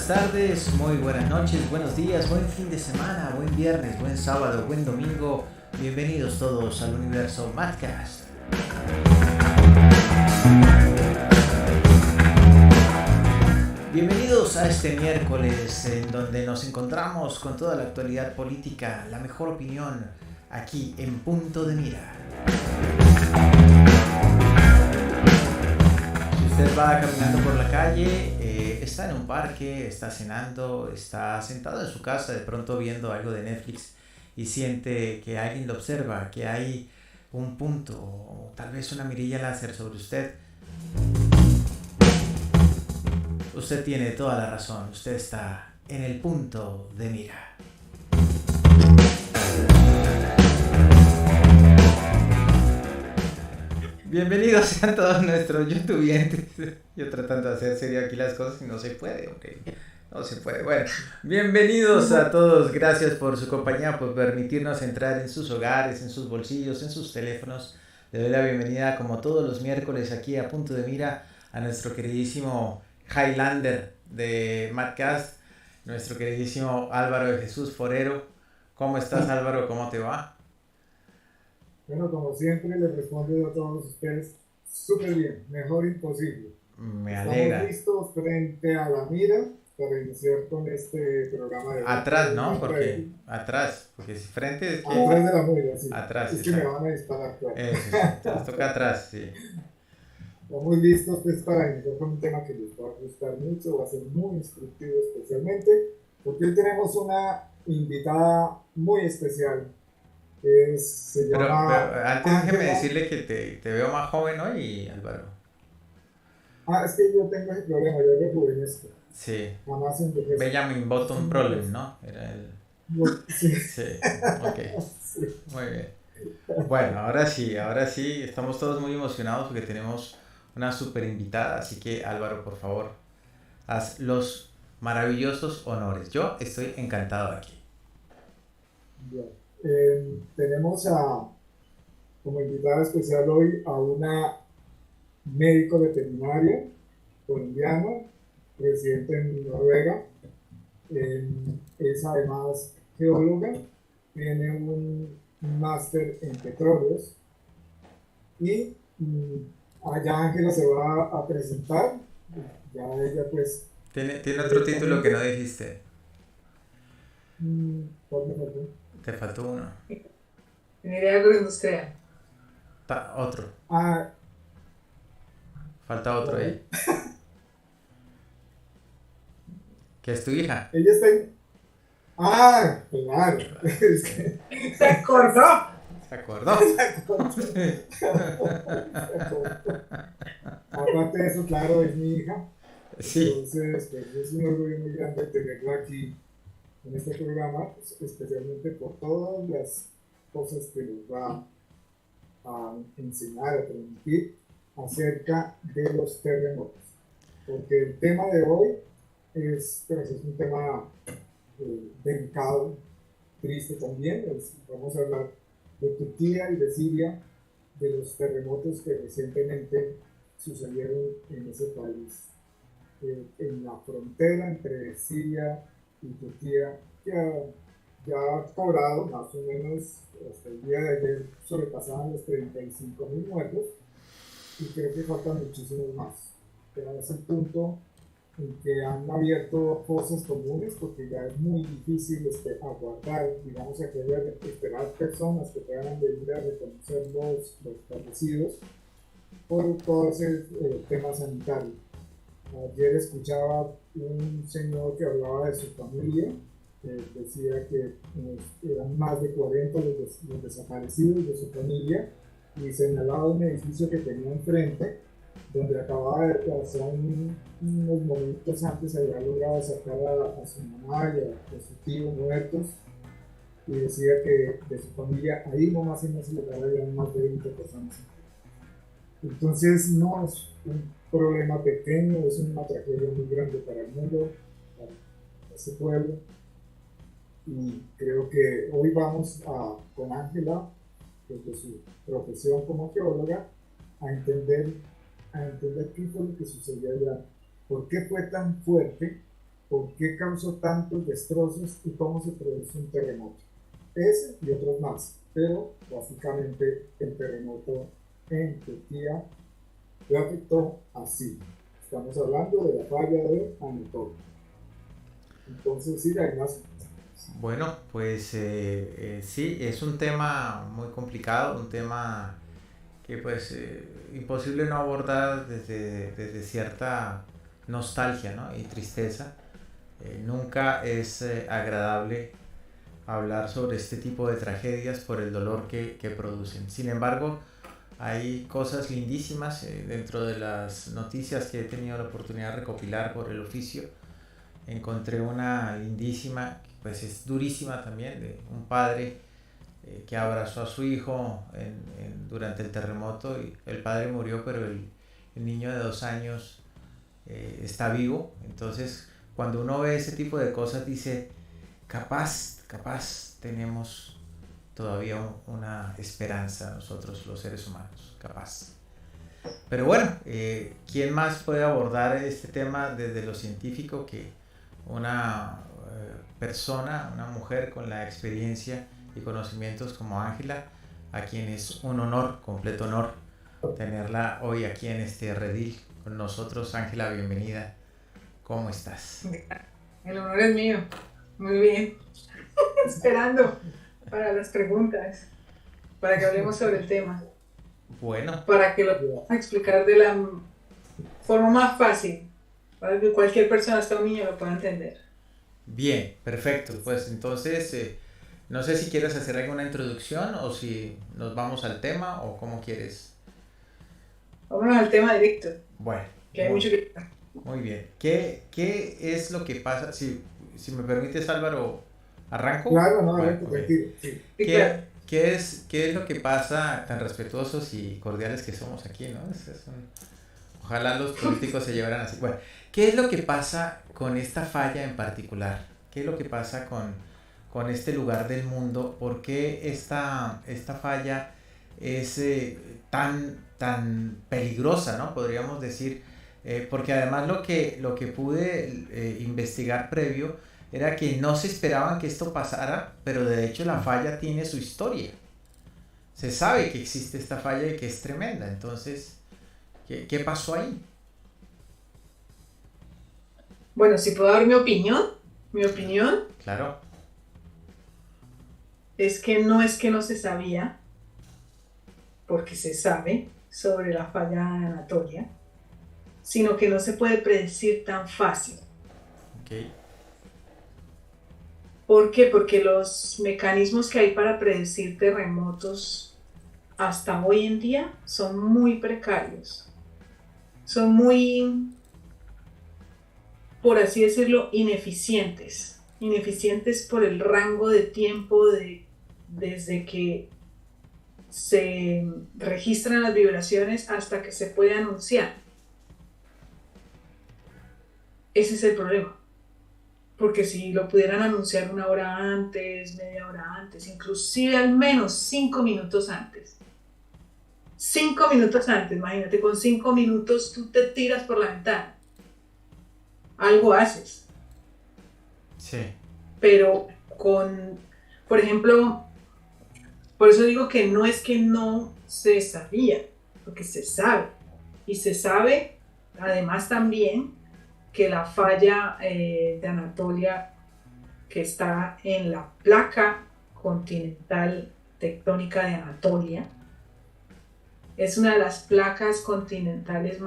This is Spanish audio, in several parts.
buenas tardes, muy buenas noches, buenos días, buen fin de semana, buen viernes, buen sábado, buen domingo. Bienvenidos todos al universo Madcast. Bienvenidos a este miércoles en donde nos encontramos con toda la actualidad política, la mejor opinión, aquí en Punto de Mira. Si usted va caminando por la calle, está en un parque, está cenando, está sentado en su casa, de pronto viendo algo de Netflix y siente que alguien lo observa, que hay un punto o tal vez una mirilla láser sobre usted. Usted tiene toda la razón, usted está en el punto de mira. Bienvenidos sean todos nuestros youtubientes. Yo tratando de hacer serio aquí las cosas y no se puede, ok. No se puede. Bueno, bienvenidos a todos. Gracias por su compañía, por permitirnos entrar en sus hogares, en sus bolsillos, en sus teléfonos. Le doy la bienvenida, como todos los miércoles, aquí a Punto de Mira, a nuestro queridísimo Highlander de Madcast, nuestro queridísimo Álvaro de Jesús Forero. ¿Cómo estás, Álvaro? ¿Cómo te va? Bueno, como siempre, les respondo a todos ustedes súper bien, mejor imposible. Me Estamos alegra. listos frente a la mira para iniciar con este programa de hoy. Atrás, ¿no? Me trae Porque si frente es que... atrás de la mira, sí. Atrás, Es que me exacto. van a disparar, claro. Eso sí, entonces toca atrás, sí. Estamos listos pues para iniciar con un tema que les va a gustar mucho, va a ser muy instructivo especialmente, porque hoy tenemos una invitada muy especial. Se Pero llama antes déjeme Ángela. decirle que te veo más joven hoy, Álvaro. Es que yo tengo ese problema, yo rejuvenezco. Sí. Jamás envejezco. Benjamin Button Problem, ¿no? Era el... Sí. Sí, ok. Sí. Muy bien. Bueno, ahora sí, estamos todos muy emocionados porque tenemos una super invitada, así que Álvaro, por favor, haz los maravillosos honores. Yo estoy encantado aquí. Bien. Tenemos como invitada especial hoy a una médico veterinaria colombiana, residente en Noruega. Es además geóloga, tiene un máster en petróleos y allá Ángela se va a presentar. Ya ella pues... Tiene otro título que no dijiste. ¿Cuál me faltó? Te faltó uno. Ingeniería agroindustrial. Otro. Ah, Falta otro ahí. Que es tu hija. ella está en... Claro. Es que... ¿Se acordó? ¿Se acordó? Aparte de eso, claro, es mi hija. Sí. Entonces, pues, es un orgullo muy grande tenerla aquí en este programa, pues, especialmente por todas las cosas que nos va a enseñar, a transmitir acerca de los terremotos. Porque el tema de hoy es un tema delicado, triste también. Vamos a hablar de Turquía y de Siria, de los terremotos que recientemente sucedieron en ese país. En la frontera entre Siria y Turquía, que ya ha cobrado más o menos hasta el día de ayer, sobrepasaban los 35.000 muertos, y creo que faltan muchísimos más. Pero es el punto en que han abierto fosas comunes, porque ya es muy difícil aguardar, digamos, que haya esperar personas que puedan venir a reconocer los fallecidos por todo ese tema sanitario. Ayer escuchaba un señor que hablaba de su familia, decía que eran más de 40 los desaparecidos de su familia, y señalaba un edificio que tenía enfrente, donde acababa de pasar unos momentos antes, había logrado sacar a su mamá y a su tío muertos, y decía que de su familia ahí nomás en ese lugar habían más de 20 personas. Entonces no es un problema pequeño, es una tragedia muy grande para el mundo, para ese pueblo. Y creo que hoy vamos con Ángela, desde su profesión como geóloga, a entender qué fue lo que sucedió allá, por qué fue tan fuerte por qué causó tantos destrozos y cómo se produce un terremoto. Ese y otros más, pero básicamente el terremoto en Turquía le afectó así. Estamos hablando de la falla de Anatolia. Entonces, sí, Ignacio. Bueno, pues sí, es un tema muy complicado, un tema que pues imposible no abordar desde cierta nostalgia, ¿no? Y tristeza. Nunca es agradable hablar sobre este tipo de tragedias por el dolor que producen. Sin embargo, hay cosas lindísimas dentro de las noticias que he tenido la oportunidad de recopilar por el oficio. Encontré una lindísima, pues es durísima también, de un padre que abrazó a su hijo durante el terremoto y el padre murió, pero el niño de 2 años está vivo. Entonces, cuando uno ve ese tipo de cosas, dice, capaz tenemos todavía una esperanza nosotros los seres humanos, capaz. Pero bueno, ¿quién más puede abordar este tema desde lo científico que una persona, una mujer con la experiencia y conocimientos como Ángela, a quien es un honor, completo honor, tenerla hoy aquí en este redil con nosotros? Ángela, bienvenida. ¿Cómo estás? El honor es mío. Muy bien. Esperando para las preguntas, para que hablemos sobre el tema. Bueno. Para que lo podamos explicar de la forma más fácil, para que cualquier persona, hasta un niño, lo pueda entender. Bien, perfecto. Pues entonces, no sé si quieres hacer alguna introducción o si nos vamos al tema o cómo quieres. Vámonos al tema directo. Bueno. Que hay mucho que... Muy bien. ¿Qué es lo que pasa? Si me permites, Álvaro, ¿arranco? Claro, no, bueno, tranquilo. Sí. ¿Qué es lo que pasa, tan respetuosos y cordiales que somos aquí, ¿no? Ojalá los políticos se llevaran así. Bueno, ¿qué es lo que pasa con esta falla en particular? ¿Qué es lo que pasa con este lugar del mundo? ¿Por qué esta falla es tan peligrosa, ¿no? Podríamos decir, porque además lo que pude investigar previo era que no se esperaban que esto pasara, pero de hecho la falla tiene su historia. Se sabe que existe esta falla y que es tremenda. Entonces, ¿qué pasó ahí? Bueno, si puedo dar mi opinión. Mi opinión. Claro. Es que no se sabía, porque se sabe sobre la falla de Anatolia, sino que no se puede predecir tan fácil. Okay. ¿Por qué? Porque los mecanismos que hay para predecir terremotos hasta hoy en día son muy precarios. Son muy, por así decirlo, ineficientes. Ineficientes por el rango de tiempo desde que se registran las vibraciones hasta que se puede anunciar. Ese es el problema. Porque si lo pudieran anunciar 1 hora antes, media hora antes, inclusive al menos 5 minutos antes. 5 minutos antes, imagínate, con 5 minutos tú te tiras por la ventana. Algo haces. Sí. Pero por ejemplo, por eso digo que no es que no se sabía, porque se sabe. Y se sabe, además también, que la falla de Anatolia, que está en la placa continental tectónica de Anatolia, es una de las placas continentales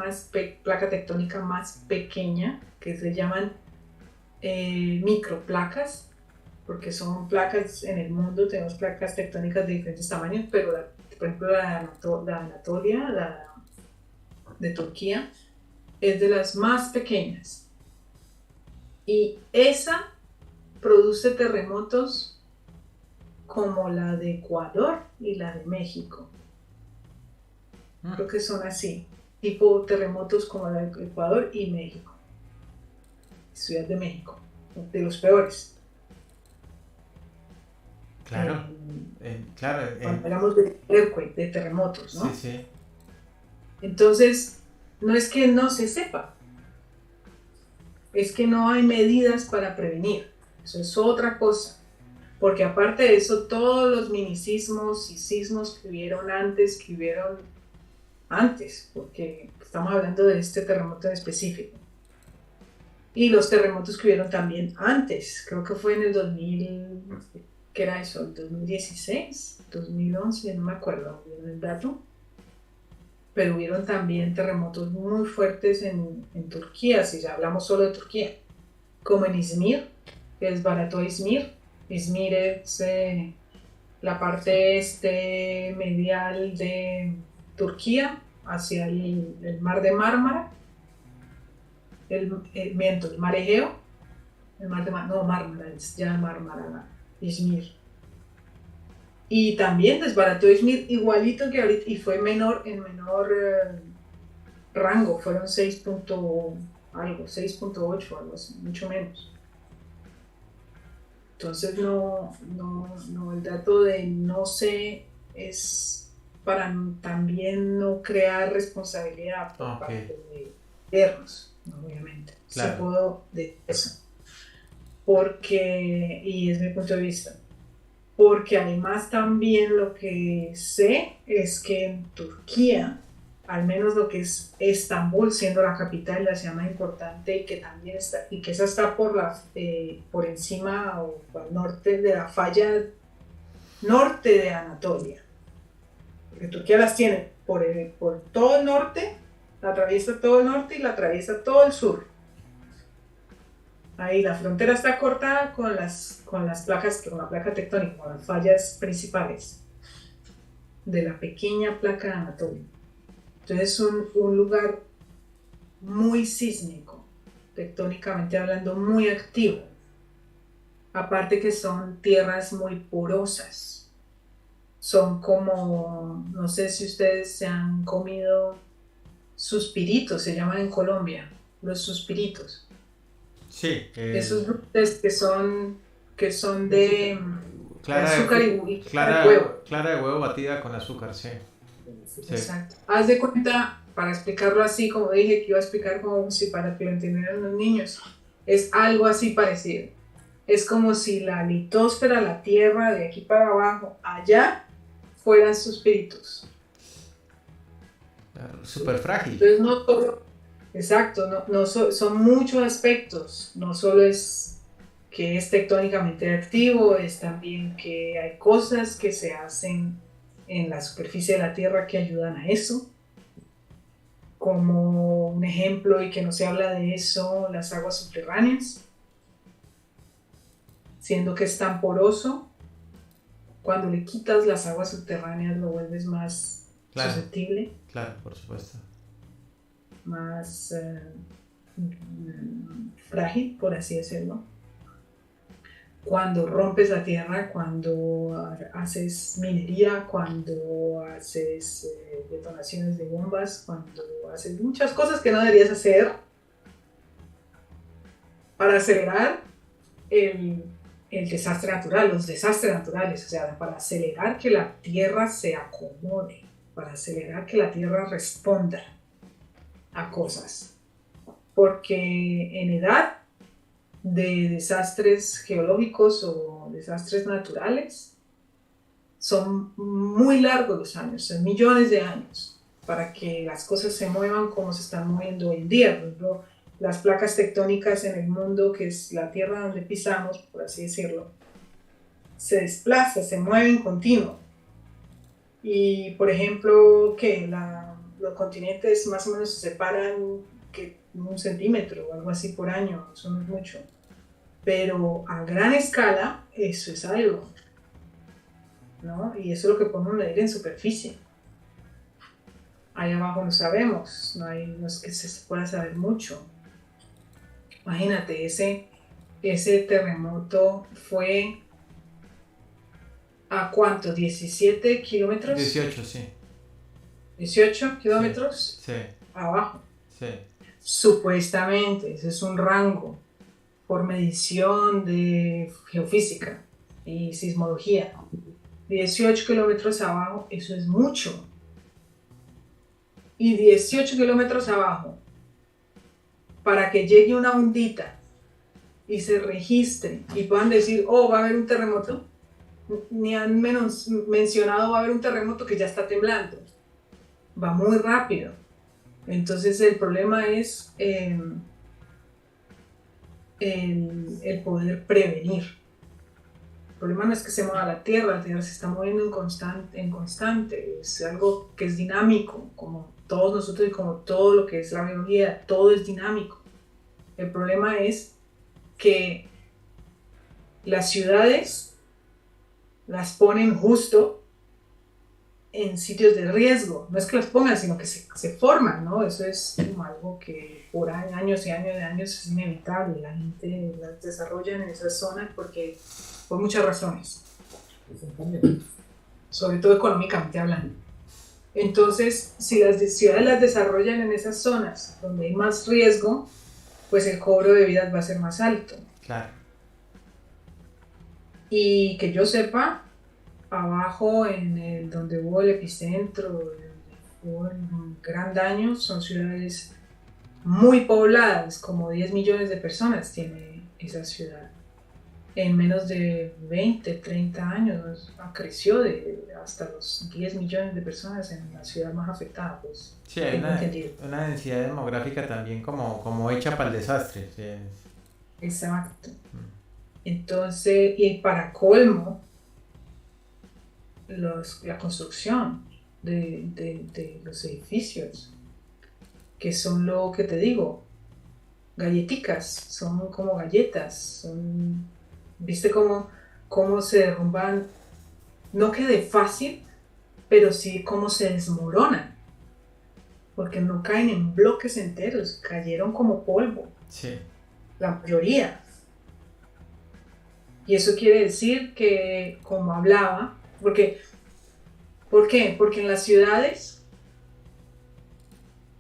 placa tectónica más pequeña, que se llaman microplacas, porque son placas en el mundo, tenemos placas tectónicas de diferentes tamaños, pero por ejemplo la de Anatolia, la de Turquía, es de las más pequeñas, y esa produce terremotos como la de Ecuador y la de México. Creo que son así, tipo terremotos como la de Ecuador y México, Ciudad de México, de los peores. Claro, claro. Cuando hablamos de earthquake, de terremotos, ¿no? Sí, sí. Entonces, no es que no se sepa, es que no hay medidas para prevenir. Eso es otra cosa. Porque aparte de eso, todos los minisismos y sismos que hubieron antes, porque estamos hablando de este terremoto en específico. Y los terremotos que hubieron también antes, creo que fue en el 2000, ¿qué era eso? ¿El 2016? ¿2011? No me acuerdo bien el dato. Pero hubieron también terremotos muy fuertes en Turquía, si ya hablamos solo de Turquía, como en Izmir, que desbarató Izmir. Izmir es la parte medial de Turquía, hacia el mar de Mármara, el mar Egeo, Mármara, es ya Mármara, Izmir. Y también desbarató Izmir igualito que ahorita, y fue en menor rango, fueron 6.8, algo así, mucho menos. Entonces el dato de no sé es para también no crear responsabilidad por parte de gobiernos, obviamente. Claro. Sí puedo de eso. Porque, y es mi punto de vista, porque además también lo que sé es que en Turquía, al menos lo que es Estambul, siendo la capital, la ciudad más importante, y que también está, y que esa está por encima o al norte de la falla norte de Anatolia, porque Turquía las tiene por todo el norte, la atraviesa todo el norte y la atraviesa todo el sur. Ahí la frontera está cortada con la placa tectónica, con las fallas principales de la pequeña placa de Anatolia. Entonces es un lugar muy sísmico, tectónicamente hablando, muy activo. Aparte que son tierras muy porosas. Son como, no sé si ustedes se han comido suspiritos, se llaman en Colombia, los suspiritos. Sí. Esos dulces que son de azúcar y clara de huevo. Clara de huevo batida con azúcar, sí. Exacto. Haz de cuenta, para explicarlo así, como dije que iba a explicar como si para que lo entendieran los niños, es algo así parecido. Es como si la litosfera, la tierra de aquí para abajo, allá, fueran suspiritos. Súper frágil. Entonces no todo, exacto, son muchos aspectos, no solo es que es tectónicamente activo, es también que hay cosas que se hacen en la superficie de la Tierra que ayudan a eso. Como un ejemplo, y que no se habla de eso, las aguas subterráneas, siendo que es tan poroso, cuando le quitas las aguas subterráneas lo vuelves más susceptible. Claro, por supuesto. Más frágil, por así decirlo. Cuando rompes la tierra, cuando haces minería, cuando haces detonaciones de bombas, cuando haces muchas cosas que no deberías hacer para acelerar el desastre natural, los desastres naturales, o sea, para acelerar que la tierra se acomode, para acelerar que la tierra responda a cosas. Porque en edad de desastres geológicos o desastres naturales son muy largos los años, son millones de años para que las cosas se muevan como se están moviendo hoy en día. Por ejemplo, las placas tectónicas en el mundo, que es la tierra donde pisamos, por así decirlo, se desplaza, se mueve en continuo. Y por ejemplo, que los continentes más o menos se separan que 1 centímetro o algo así por año, eso no es mucho. Pero a gran escala, eso es algo, ¿no? Y eso es lo que podemos medir en superficie. Ahí abajo no sabemos, no es que se pueda saber mucho. Imagínate, ese terremoto fue ¿a cuánto? ¿17 kilómetros? 18, sí. 18 kilómetros sí. Abajo. Sí. Supuestamente, ese es un rango por medición de geofísica y sismología. 18 kilómetros abajo, eso es mucho. Y 18 kilómetros abajo, para que llegue una ondita y se registre y puedan decir, oh, va a haber un terremoto, ni han menos mencionado va a haber un terremoto que ya está temblando. Va muy rápido. Entonces el problema es el poder prevenir. El problema no es que se mueva la Tierra se está moviendo en constante, es algo que es dinámico, como todos nosotros y como todo lo que es la biología, todo es dinámico. El problema es que las ciudades las ponen justo en sitios de riesgo. No es que las pongan, sino que se forman, ¿no? Eso es como algo que por años y años de años es inevitable. La gente las desarrolla en esas zonas porque por muchas razones. Sobre todo económicamente hablando. Entonces, si las ciudades las desarrollan en esas zonas donde hay más riesgo, pues el cobro de vidas va a ser más alto. Claro. Y que yo sepa, abajo donde hubo el epicentro, donde hubo un gran daño, son ciudades muy pobladas, como 10 millones de personas tiene esa ciudad. En menos de 20, 30 años creció hasta los 10 millones de personas en la ciudad más afectada. Pues, sí, hay una densidad demográfica también como hecha para el desastre. Sí. Exacto. Entonces, y para colmo, la construcción de los edificios, que son lo que te digo, galleticas, son como galletas, ¿viste cómo se derrumban? No que de fácil, pero sí cómo se desmoronan, porque no caen en bloques enteros, cayeron como polvo, sí. La mayoría. Y eso quiere decir que, como hablaba, ¿por qué? Porque en las ciudades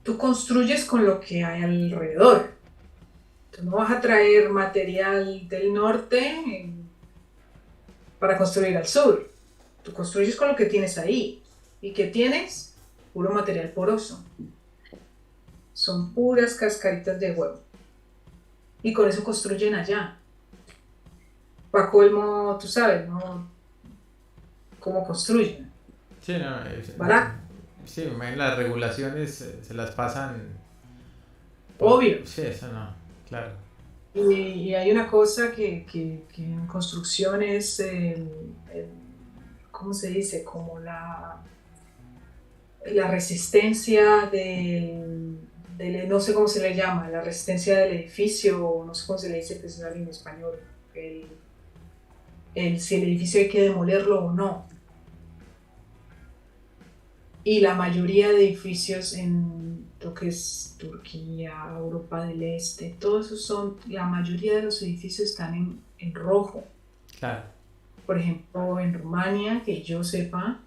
tú construyes con lo que hay alrededor. Tú no vas a traer material del norte para construir al sur. Tú construyes con lo que tienes ahí. ¿Y qué tienes? Puro material poroso. Son puras cascaritas de huevo. Y con eso construyen allá. Para colmo, tú sabes, ¿no? Cómo construyen. Sí, no, ¿Barato? Sí, las regulaciones se las pasan. Obvio. Sí, eso no, claro. Y hay una cosa que en construcción es, ¿cómo se dice? Como la resistencia no sé cómo se le llama, la resistencia del edificio, no sé cómo se le dice en español, si el edificio hay que demolerlo o no. Y la mayoría de edificios en lo que es Turquía, Europa del Este, todos esos la mayoría de los edificios están en rojo. Claro. Por ejemplo, en Rumania, que yo sepa,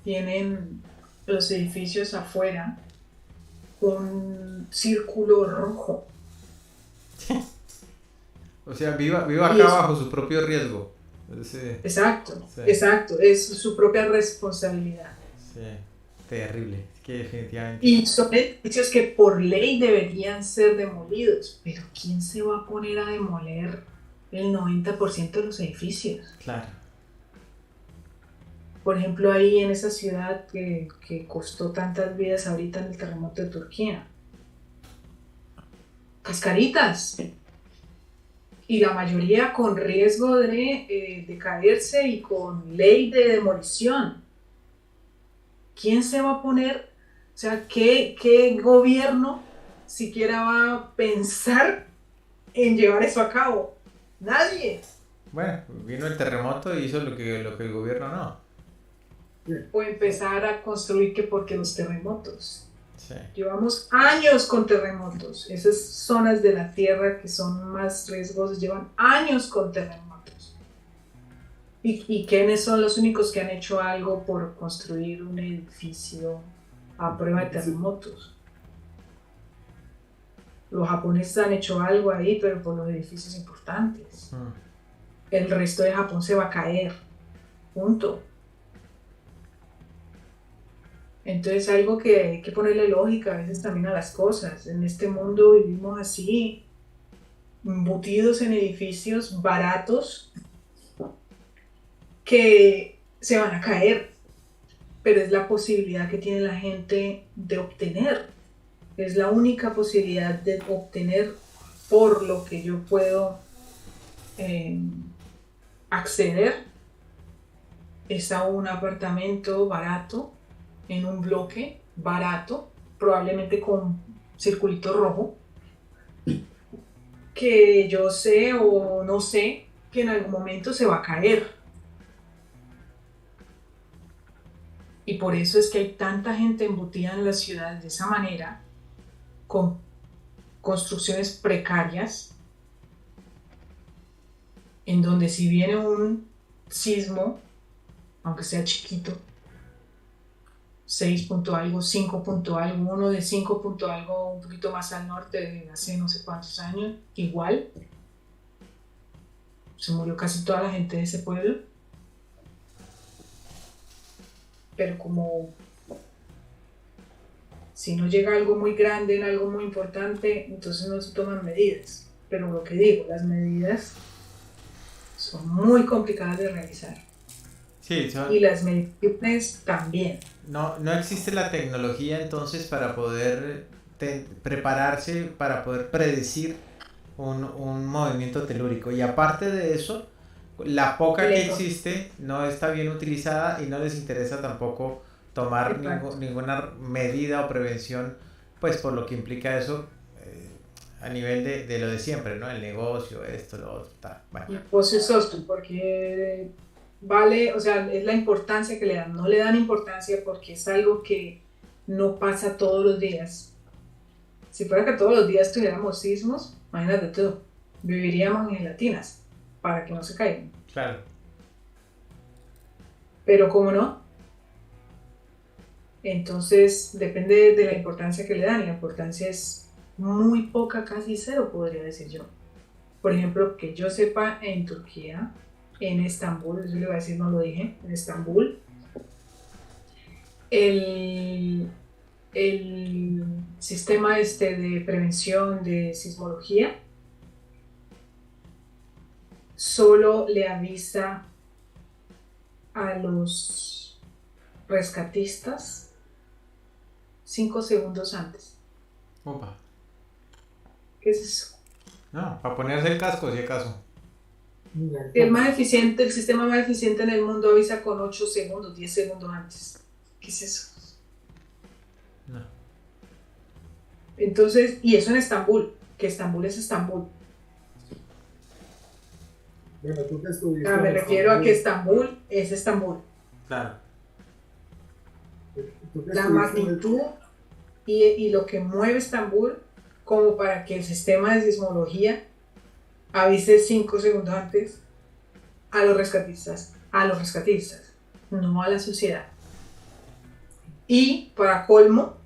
tienen los edificios afuera un círculo rojo. O sea, viva acá bajo su propio riesgo. Sí. Exacto, Sí. Exacto, es su propia responsabilidad. Sí, terrible, es que definitivamente. Y son edificios que por ley deberían ser demolidos, pero ¿quién se va a poner a demoler el 90% de los edificios? Claro. Por ejemplo, ahí en esa ciudad que costó tantas vidas ahorita en el terremoto de Turquía. Cascaritas. Y la mayoría con riesgo de caerse y con ley de demolición. ¿Quién se va a poner? O sea, ¿qué gobierno siquiera va a pensar en llevar eso a cabo? Nadie. Bueno, vino el terremoto y hizo lo que el gobierno no. O empezar a construir que porque los terremotos. Sí. Llevamos años con terremotos. Esas zonas de la tierra que son más riesgosas llevan años con terremotos. ¿Y quiénes son los únicos que han hecho algo por construir un edificio a prueba de terremotos? Los japoneses han hecho algo ahí, pero por los edificios importantes. El resto de Japón se va a caer. Punto. Entonces algo que hay que ponerle lógica a veces también a las cosas. En este mundo vivimos así, embutidos en edificios baratos que se van a caer, pero es la posibilidad que tiene la gente de obtener. Es la única posibilidad de obtener por lo que yo puedo acceder es a un apartamento barato, en un bloque barato, probablemente con circulito rojo, que yo sé o no sé que en algún momento se va a caer. Y por eso es que hay tanta gente embutida en las ciudades de esa manera, con construcciones precarias, en donde si viene un sismo, aunque sea chiquito, 6 punto algo, 5 punto algo, uno de 5 punto algo, un poquito más al norte, de hace no sé cuántos años, igual, se murió casi toda la gente de ese pueblo, pero como si no llega algo muy grande en algo muy importante, entonces no se toman medidas. Pero lo que digo, las medidas son muy complicadas de realizar. Sí, Y las mediciones también. no existe la tecnología entonces para poder prepararse, para poder predecir un movimiento telúrico. Y aparte de eso, la poca que existe no está bien utilizada y no les interesa tampoco tomar ninguna medida o prevención, pues por lo que implica eso a nivel de lo de siempre, ¿no? El negocio, esto, lo otro, tal. Bueno. Y pues eso, porque vale, o sea, es la importancia que le dan. No le dan importancia porque es algo que no pasa todos los días. Si fuera que todos los días tuviéramos sismos, imagínate tú, viviríamos en gelatinas para que no se caigan. Claro. Pero como no, entonces depende de la importancia que le dan. Y la importancia es muy poca, casi cero, podría decir yo. Por ejemplo, que yo sepa, en Turquía, en Estambul, eso le voy a decir, no lo dije, en Estambul, el sistema de prevención de sismología solo le avisa a los rescatistas 5 segundos antes. Opa. ¿Qué es eso? No, para ponerse el casco, si acaso. El más eficiente, el sistema más eficiente en el mundo avisa con 8 segundos, 10 segundos antes. ¿Qué es eso? No. Entonces, y eso en Estambul, que Estambul es Estambul. Bueno, tú que estuviste. Me refiero a que Estambul es Estambul. Claro. La magnitud y lo que mueve Estambul como para que el sistema de sismología avise 5 segundos antes a los rescatistas, no a la sociedad. Y para colmo,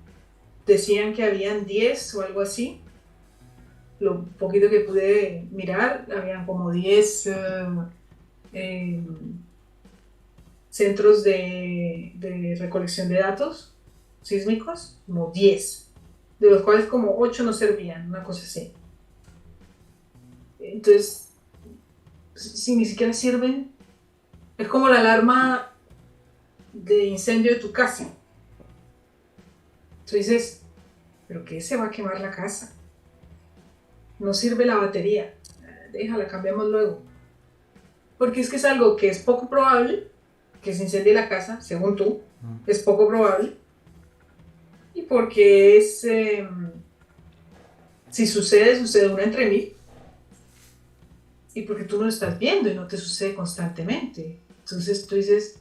decían que habían 10 o algo así, lo poquito que pude mirar, habían como 10 centros de recolección de datos sísmicos, como 10, de los cuales como 8 no servían, una cosa así. Entonces, si ni siquiera sirven, es como la alarma de incendio de tu casa. Entonces dices, ¿pero qué? Se va a quemar la casa. No sirve la batería. Déjala, cambiamos luego. Porque es que es algo que es poco probable que se incendie la casa, según tú. Es poco probable. Y porque es... si sucede, sucede una entre mil. Y porque tú no lo estás viendo y no te sucede constantemente. Entonces tú dices,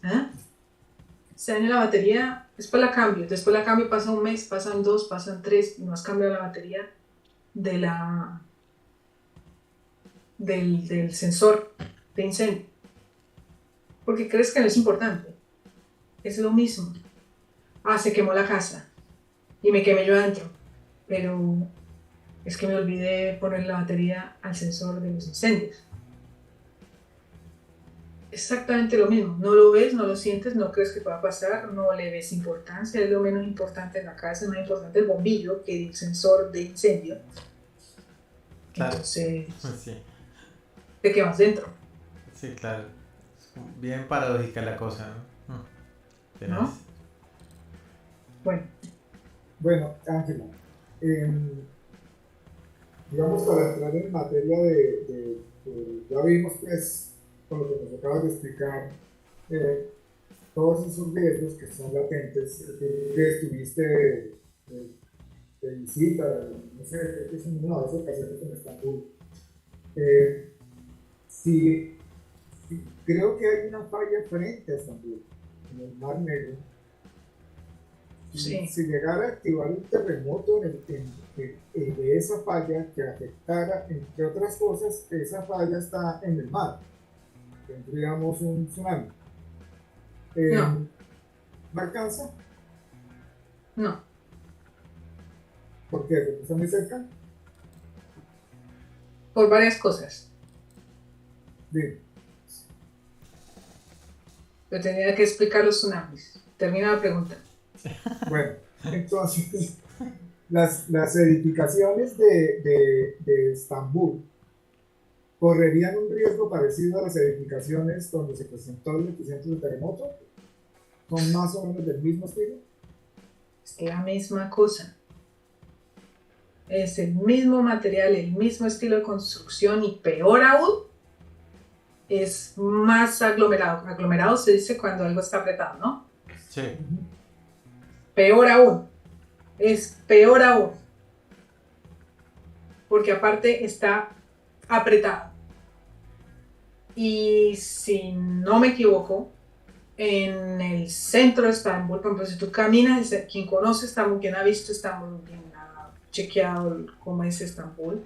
se daña la batería, después la cambio. Después la cambio, pasa un mes, pasan 2, pasan 3, y no has cambiado la batería del sensor de incendio. Porque crees que no es importante. Es lo mismo. Se quemó la casa y me quemé yo adentro. Pero es que me olvidé poner la batería al sensor de los incendios. exactamente lo mismo. No lo ves, no lo sientes, no crees que pueda pasar, no le ves importancia. Es lo menos importante en la casa, es más importante el bombillo que el sensor de incendio. Claro. Entonces, Sí, te quemas dentro, sí, claro. Es bien paradójica la cosa, ¿no? Tenaz. ¿no? Bueno, Bueno, Ángela, em, digamos para entrar en materia ya vimos pues, con lo que nos acabas de explicar, eh, todos esos riesgos que son latentes, que estuviste de visita, no sé, creo que es en una de esas ocasiones en Estambul. Eh, sí, sí, creo que hay una falla frente a Estambul, en el Mar Negro. sí, Si llegara a activar un terremoto de esa falla que afectara, entre otras cosas, esa falla está en el mar, tendríamos un tsunami. no, ¿No alcanza? no. ¿Por qué? Porque está muy cerca. Por varias cosas. Bien. Pero tenía que explicar los tsunamis. Termina la pregunta. Bueno, entonces, las edificaciones de Estambul correrían un riesgo parecido a las edificaciones donde se presentó el epicentro del terremoto. Son más o menos del mismo estilo. Es la misma cosa. Es el mismo material, el mismo estilo de construcción y peor aún, es más aglomerado. Aglomerado se dice cuando algo está apretado, ¿no? Sí. Peor aún. Es peor aún. Porque aparte está apretado. Y si no me equivoco, en el centro de Estambul, por ejemplo, si tú caminas, quien conoce Estambul, quien ha visto Estambul, quien ha chequeado cómo es Estambul.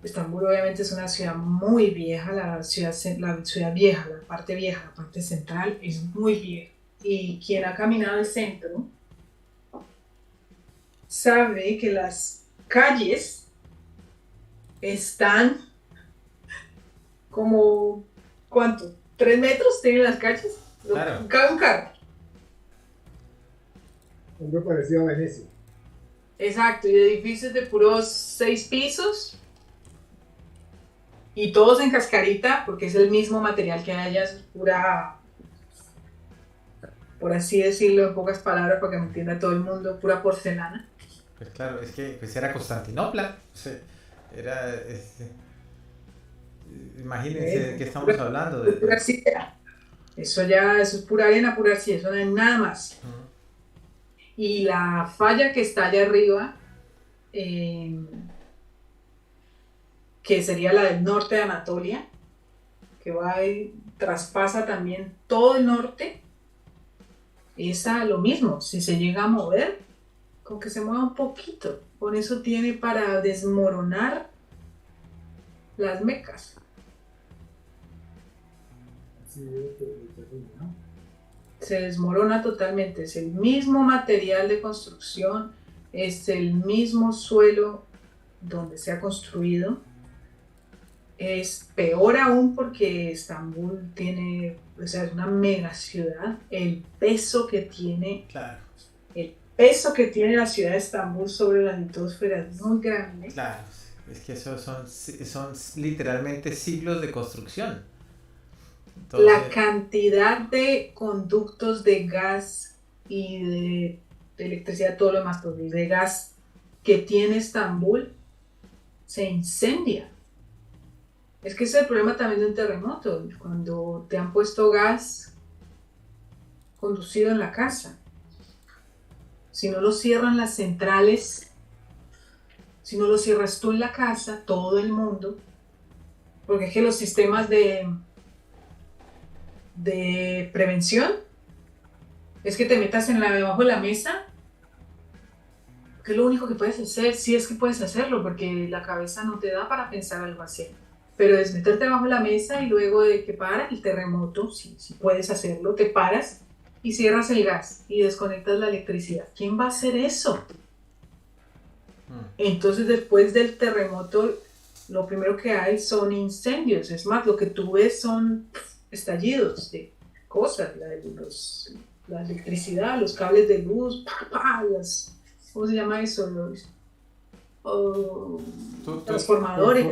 Estambul obviamente es una ciudad muy vieja, la ciudad vieja, la parte central es muy vieja. Y quien ha caminado el centro sabe que las calles están como, ¿cuánto? ¿3 metros tienen las calles? Claro. Cabe un carro. Algo parecido a Venecia. Exacto, y edificios de puros 6 pisos y todos en cascarita, porque es el mismo material que hay allá, es pura, por así decirlo en pocas palabras para que me entienda todo el mundo, pura porcelana. Pues claro, es que pues era Constantinopla. O sea, era. Imagínense de qué estamos hablando. Pura arcilla. Eso es pura arena, pura arcilla, eso no es nada más. Y la falla que está allá arriba, que sería la del norte de Anatolia, que va y traspasa también todo el norte, esa lo mismo, si se llega a mover, con que se mueva un poquito, con eso tiene para desmoronar las mecas. Sí, terrible, ¿no? Se desmorona totalmente, es el mismo material de construcción, es el mismo suelo donde se ha construido. Es peor aún porque Estambul tiene, o sea, es una mega ciudad. El peso que tiene, Claro. el peso que tiene la ciudad de Estambul sobre la litosfera es muy grande. Claro. Es que eso son literalmente siglos de construcción. Entonces, La cantidad de conductos de gas y de electricidad, todo lo demás, de gas que tiene Estambul se incendia. Es que ese es el problema también de un terremoto, cuando te han puesto gas conducido en la casa. Si no lo cierran las centrales, si no lo cierras tú en la casa, todo el mundo, porque es que los sistemas de prevención es que te metas debajo de la mesa, que es lo único que puedes hacer, sí es que puedes hacerlo, porque la cabeza no te da para pensar algo así. Pero es meterte debajo de la mesa y luego de que para el terremoto, si puedes hacerlo, te paras y cierras el gas y desconectas la electricidad. ¿Quién va a hacer eso? Entonces después del terremoto, lo primero que hay son incendios. Es más, lo que tú ves son estallidos de cosas, la electricidad, los cables de luz, ¿cómo se llama eso? Transformadores,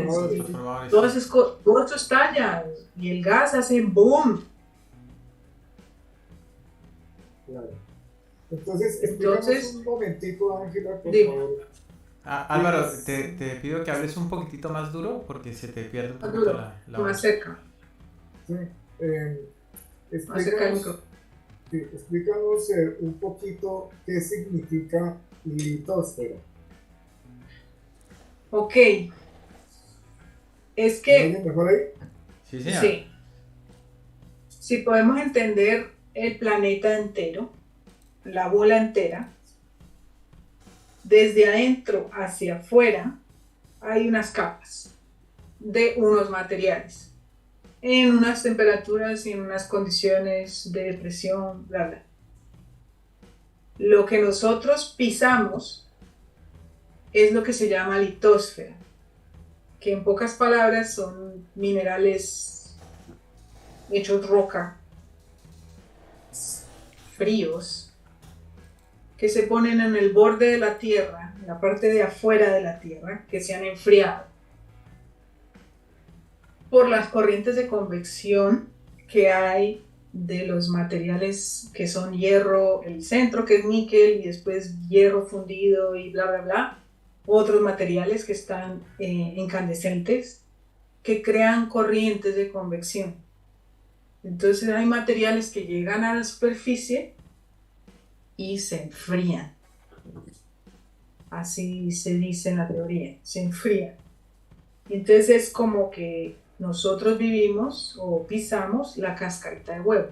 todo eso estalla y el gas hace boom. Claro. Entonces, explícanos un momentito, Ángela, por favor. Álvaro, te pido que hables un poquitito más duro porque se te pierde un poquito la voz. Más cerca. Sí. Explícanos un poquito qué significa litosfera. Ok. Es que... ¿Me mejor ahí? Sí, señor. Sí. Si podemos entender el planeta entero, la bola entera, desde adentro hacia afuera hay unas capas de unos materiales en unas temperaturas y en unas condiciones de presión, bla, bla. Lo que nosotros pisamos es lo que se llama litosfera, que en pocas palabras son minerales hechos roca, fríos, que se ponen en el borde de la Tierra, en la parte de afuera de la Tierra, que se han enfriado por las corrientes de convección que hay de los materiales que son hierro, el centro que es níquel y después hierro fundido y bla, bla, bla, otros materiales que están incandescentes que crean corrientes de convección. Entonces hay materiales que llegan a la superficie y se enfrían. Así se dice en la teoría, se enfrían. Entonces es como que nosotros vivimos o pisamos la cascarita de huevo,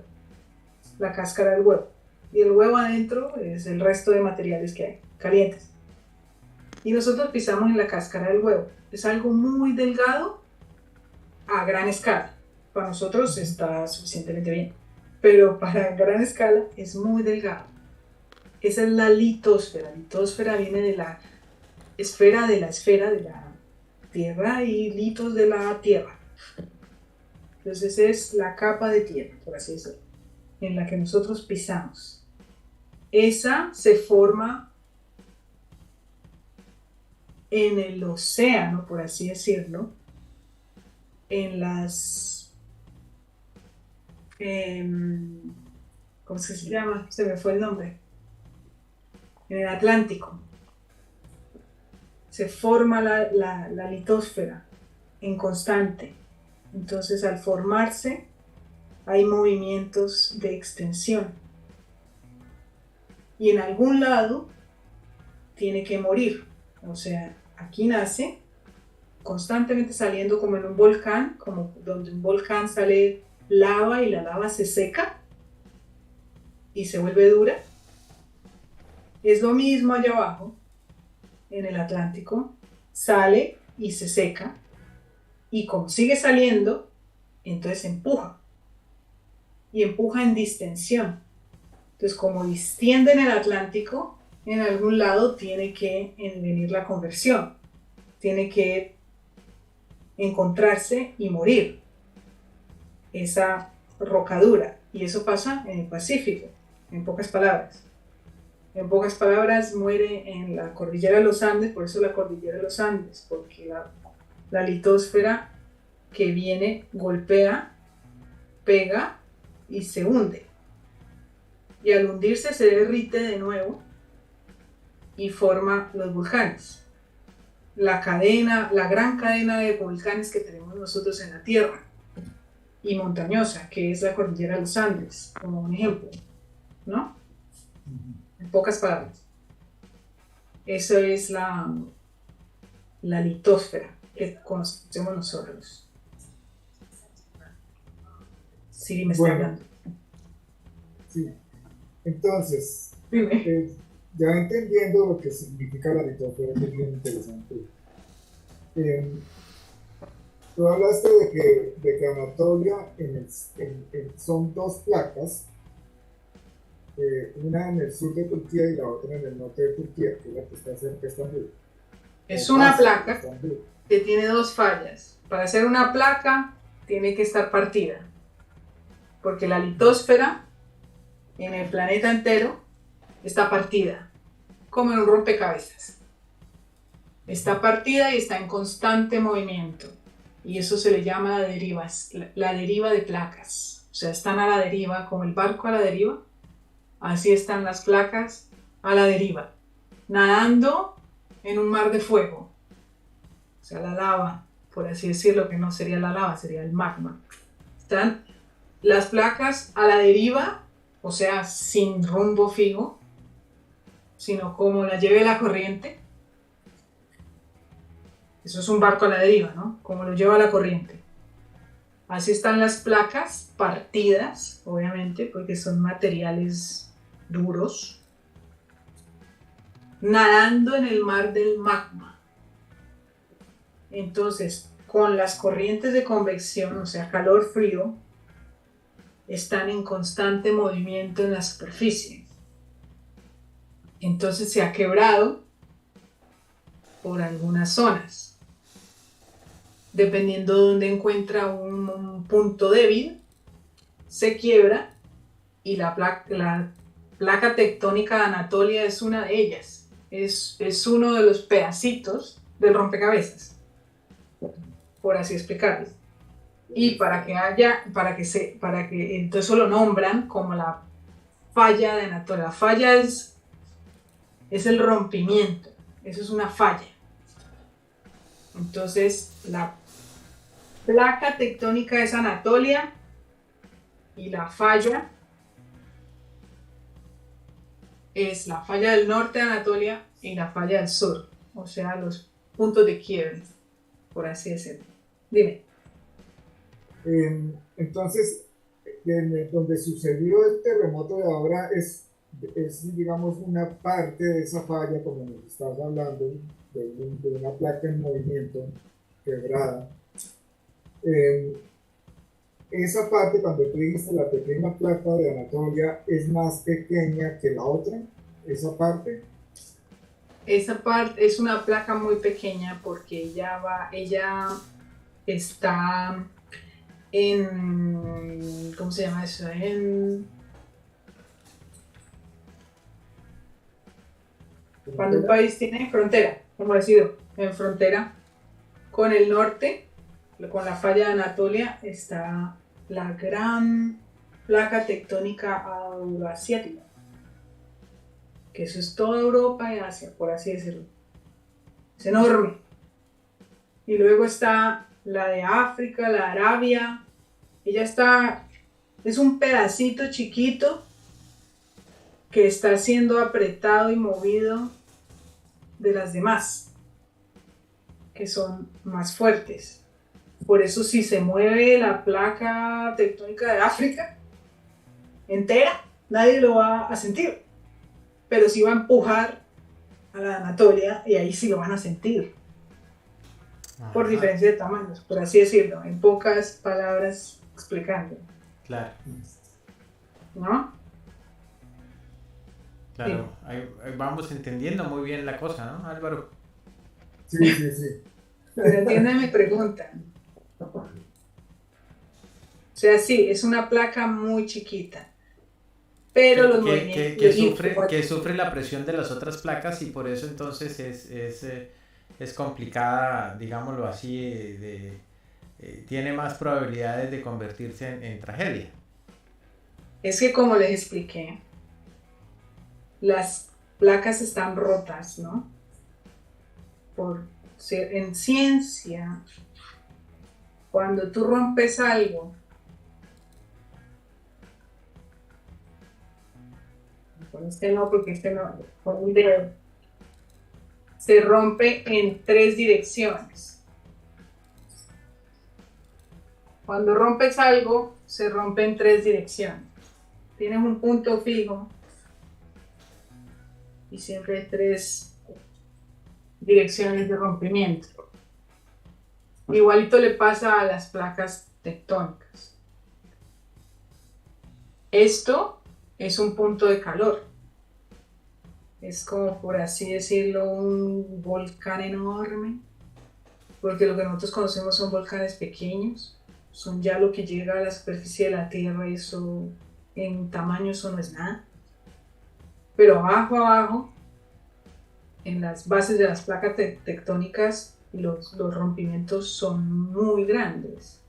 la cáscara del huevo. Y el huevo adentro es el resto de materiales que hay, calientes. Y nosotros pisamos en la cáscara del huevo. Es algo muy delgado a gran escala. Para nosotros está suficientemente bien, pero para gran escala es muy delgado. Esa es la litosfera. La litosfera viene de la esfera de la Tierra y litos de la Tierra. Entonces es la capa de tierra, por así decirlo, en la que nosotros pisamos. Esa se forma en el océano, por así decirlo, en las... ¿cómo se llama? Se me fue el nombre. En el Atlántico. Se forma la litosfera en constante. Entonces, al formarse, hay movimientos de extensión. Y en algún lado tiene que morir. O sea, aquí nace, constantemente saliendo como en un volcán, como donde un volcán sale lava y la lava se seca y se vuelve dura. Es lo mismo allá abajo, en el Atlántico, sale y se seca. Y como sigue saliendo, entonces empuja. Y empuja en distensión. Entonces, como distiende en el Atlántico, en algún lado tiene que venir la conversión. Tiene que encontrarse y morir esa rocadura. Y eso pasa en el Pacífico, en pocas palabras. En pocas palabras, muere en la cordillera de los Andes, por eso la cordillera de los Andes, porque la litosfera que viene, golpea, pega y se hunde. Y al hundirse se derrite de nuevo y forma los volcanes. La gran cadena de volcanes que tenemos nosotros en la Tierra y montañosa, que es la cordillera de los Andes, como un ejemplo, ¿no? En pocas palabras. Eso es la litosfera que conocemos nosotros. Sí, me está hablando. Sí. Entonces, ya entendiendo lo que significa la litosfera, que es bien interesante. Tú hablaste de que Anatolia son dos placas, una en el sur de Turquía y la otra en el norte de Turquía, que es la que está cerca de Estambul. Es una placa que tiene dos fallas. Para hacer una placa tiene que estar partida. porque la litosfera en el planeta entero está partida, como en un rompecabezas. Está partida y está en constante movimiento. Y eso se le llama la deriva de placas. O sea, están a la deriva, como el barco a la deriva. Así están las placas a la deriva, nadando en un mar de fuego. O sea, la lava, por así decirlo, que no sería la lava, sería el magma. Están las placas a la deriva, o sea, sin rumbo fijo, sino como la lleve la corriente. Eso es un barco a la deriva, ¿no? Como lo lleva la corriente. Así están las placas partidas, obviamente, porque son materiales duros, nadando en el mar del magma. Entonces, con las corrientes de convección, o sea, calor-frío, están en constante movimiento en la superficie. Entonces se ha quebrado por algunas zonas. Dependiendo de dónde encuentra un punto débil, se quiebra y la placa tectónica de Anatolia es una de ellas. Es uno de los pedacitos del rompecabezas, por así explicarlo. Y entonces lo nombran como la falla de Anatolia. La falla es el rompimiento, eso es una falla. Entonces la placa tectónica es Anatolia y la falla es la falla del norte de Anatolia y la falla del sur, o sea, los puntos de quiebre, por así decirlo. Dime. Entonces, donde sucedió el terremoto de ahora es, digamos, una parte de esa falla, como nos estás hablando, de una placa en movimiento quebrada. Esa parte, cuando tú dijiste la pequeña placa de Anatolia, es más pequeña que la otra, esa parte. Esa parte es una placa muy pequeña porque ella está en, ¿cómo se llama eso? Cuando un país tiene frontera, como decir, en frontera con el norte, con la falla de Anatolia, está la gran placa tectónica euroasiática, que eso es toda Europa y Asia, por así decirlo. Es enorme. Y luego está la de África, la de Arabia. Es un pedacito chiquito que está siendo apretado y movido de las demás, que son más fuertes. Por eso si se mueve la placa tectónica de África entera, nadie lo va a sentir. Pero sí va a empujar a la de Anatolia y ahí sí lo van a sentir. Ajá. Por diferencia de tamaños, por así decirlo, en pocas palabras explicando. Claro. ¿No? Claro, sí. Ahí vamos entendiendo muy bien la cosa, ¿no, Álvaro? Sí. Pero entiende mi pregunta. O sea, sí, es una placa muy chiquita. Pero los movimientos... que sufre la presión de las otras placas y por eso entonces es complicada, digámoslo así, tiene más probabilidades de convertirse en tragedia. Es que como les expliqué, las placas están rotas, ¿no? En ciencia, cuando tú rompes algo, con este no, porque este no, con un dedo, se rompe en 3 direcciones. Cuando rompes algo, se rompe en 3 direcciones. Tienes un punto fijo y siempre hay 3 direcciones de rompimiento. Igualito le pasa a las placas tectónicas. Esto es un punto de calor. Es como, por así decirlo, un volcán enorme, porque lo que nosotros conocemos son volcanes pequeños. son ya lo que llega a la superficie de la Tierra, eso en tamaño eso no es nada. Pero abajo, en las bases de las placas tectónicas, los rompimientos son muy grandes.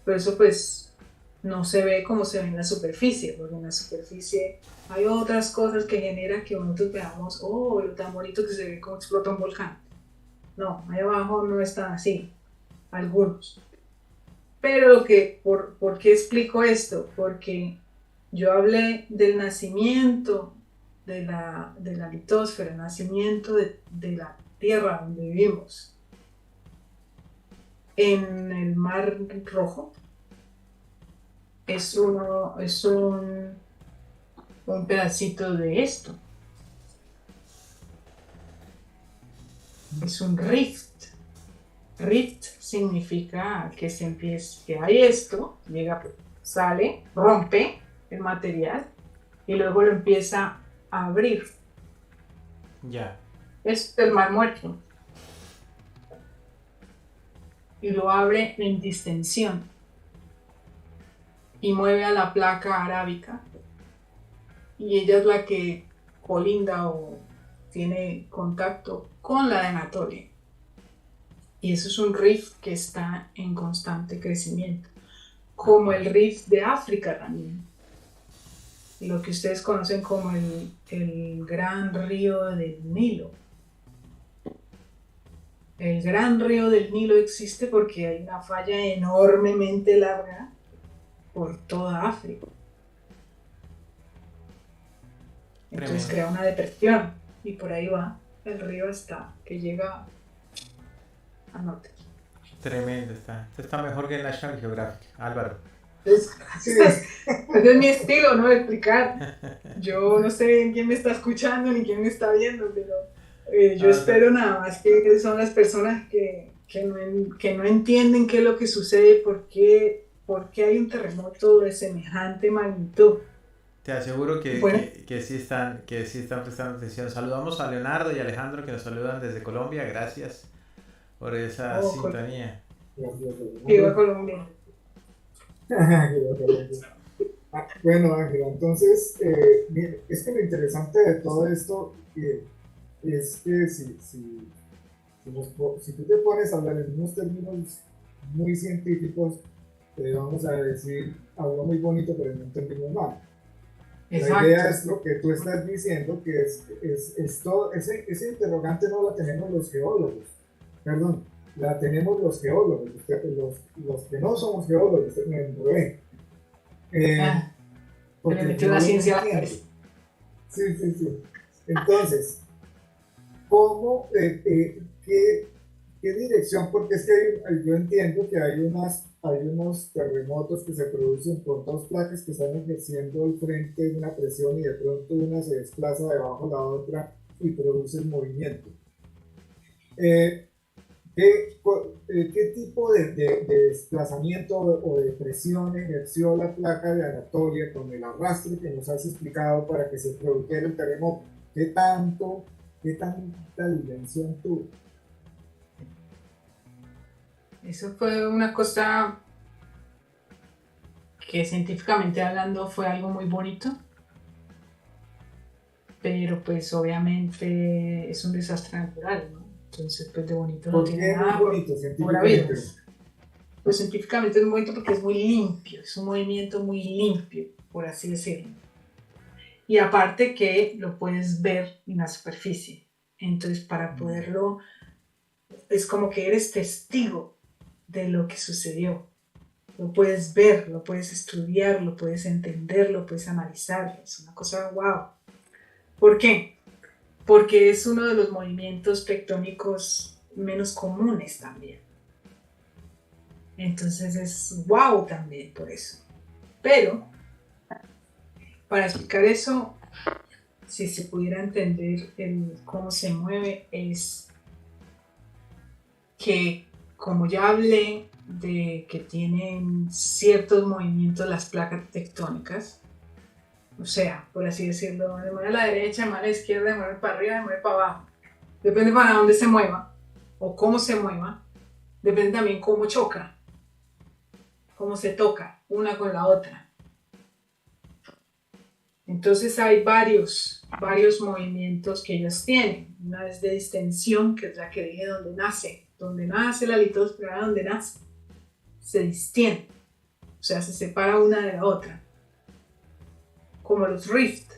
Pero eso pues no se ve como se ve en la superficie, porque en la superficie hay otras cosas que generan que nosotros veamos, oh, lo tan bonito que se ve como explota un volcán. No, ahí abajo no están así, algunos. Pero ¿por qué explico esto? Porque yo hablé del nacimiento de la litosfera, el nacimiento de la Tierra donde vivimos, en el Mar Rojo. Es un pedacito de esto. Es un rift. Rift significa que que hay esto, sale, rompe el material y luego lo empieza a abrir. Ya. Es el Mar Muerto. Y lo abre en distensión y mueve a la placa arábica. Y ella es la que colinda o tiene contacto con la de Anatolia. Y eso es un rift que está en constante crecimiento, como el rift de África también. Lo que ustedes conocen como el Gran Río del Nilo. El Gran Río del Nilo existe porque hay una falla enormemente larga por toda África. Entonces crea una depresión y por ahí va el río hasta que llega al norte. Tremendo está. Esto está mejor que en National Geographic, Álvaro. Ese es mi estilo, ¿no? De explicar. Yo no sé quién me está escuchando ni quién me está viendo, pero yo espero nada más que son las personas que no entienden qué es lo que sucede, por qué hay un terremoto de semejante magnitud. Te aseguro que sí están prestando atención. Saludamos a Leonardo y Alejandro que nos saludan desde Colombia. Gracias por esa sintonía. Viva Colombia. Bueno, Ángela, entonces, es que lo interesante de todo esto es que si tú te pones a hablar en unos términos muy científicos, vamos a decir algo muy bonito, pero no entendimos nada. Exacto. La idea es lo que tú estás diciendo, que es todo, ese interrogante no la tenemos los geólogos, perdón, la tenemos los geólogos, los que no somos geólogos, me enredé. Porque le metió la ciencia a la cabeza. Sí. Entonces, ¿cómo, qué dirección? Porque es que yo entiendo que hay unos terremotos que se producen por dos placas que están ejerciendo al frente una presión y de pronto una se desplaza debajo de la otra y produce el movimiento. ¿Qué tipo de desplazamiento o de presión ejerció la placa de Anatolia con el arrastre que nos has explicado para que se produjera el terremoto? ¿Qué tanta dimensión tuvo? Eso fue una cosa que científicamente hablando fue algo muy bonito, pero pues obviamente es un desastre natural, ¿no? Entonces pues de bonito no tiene nada. ¿Por qué es bonito científicamente? Pues científicamente es muy bonito porque es muy limpio, es un movimiento muy limpio, por así decirlo. Y aparte que lo puedes ver en la superficie, entonces para poderlo, es como que eres testigo de lo que sucedió. Lo puedes ver, lo puedes estudiar, lo puedes entender, lo puedes analizar. Es una cosa wow. ¿Por qué? Porque es uno de los movimientos tectónicos menos comunes también. Entonces es wow también por eso. Pero, para explicar eso, si se pudiera entender cómo se mueve, es que, como ya hablé de que tienen ciertos movimientos las placas tectónicas, o sea, por así decirlo, de mueve a la derecha, de mueve a la izquierda, de mueve para arriba, de mueve para abajo. Depende para dónde se mueva o cómo se mueva, depende también cómo choca. cómo se toca una con la otra. Entonces hay varios movimientos que ellas tienen. Una es de distensión, que es la que dije donde nace la litosfera, donde nace, se distiende, o sea, se separa una de la otra. Como los rift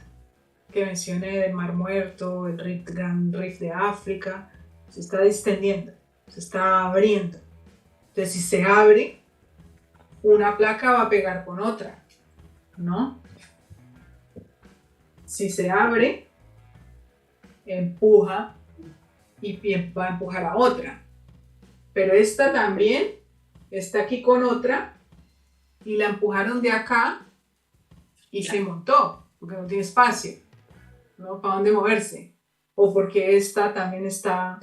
que mencioné del Mar Muerto, el Gran Rift de África, se está distendiendo, se está abriendo. Entonces, si se abre, una placa va a pegar con otra, ¿no? Si se abre, empuja y va a empujar a otra. Pero esta también está aquí con otra y la empujaron de acá y se montó, porque no tiene espacio, ¿no? ¿Para dónde moverse? O porque esta también está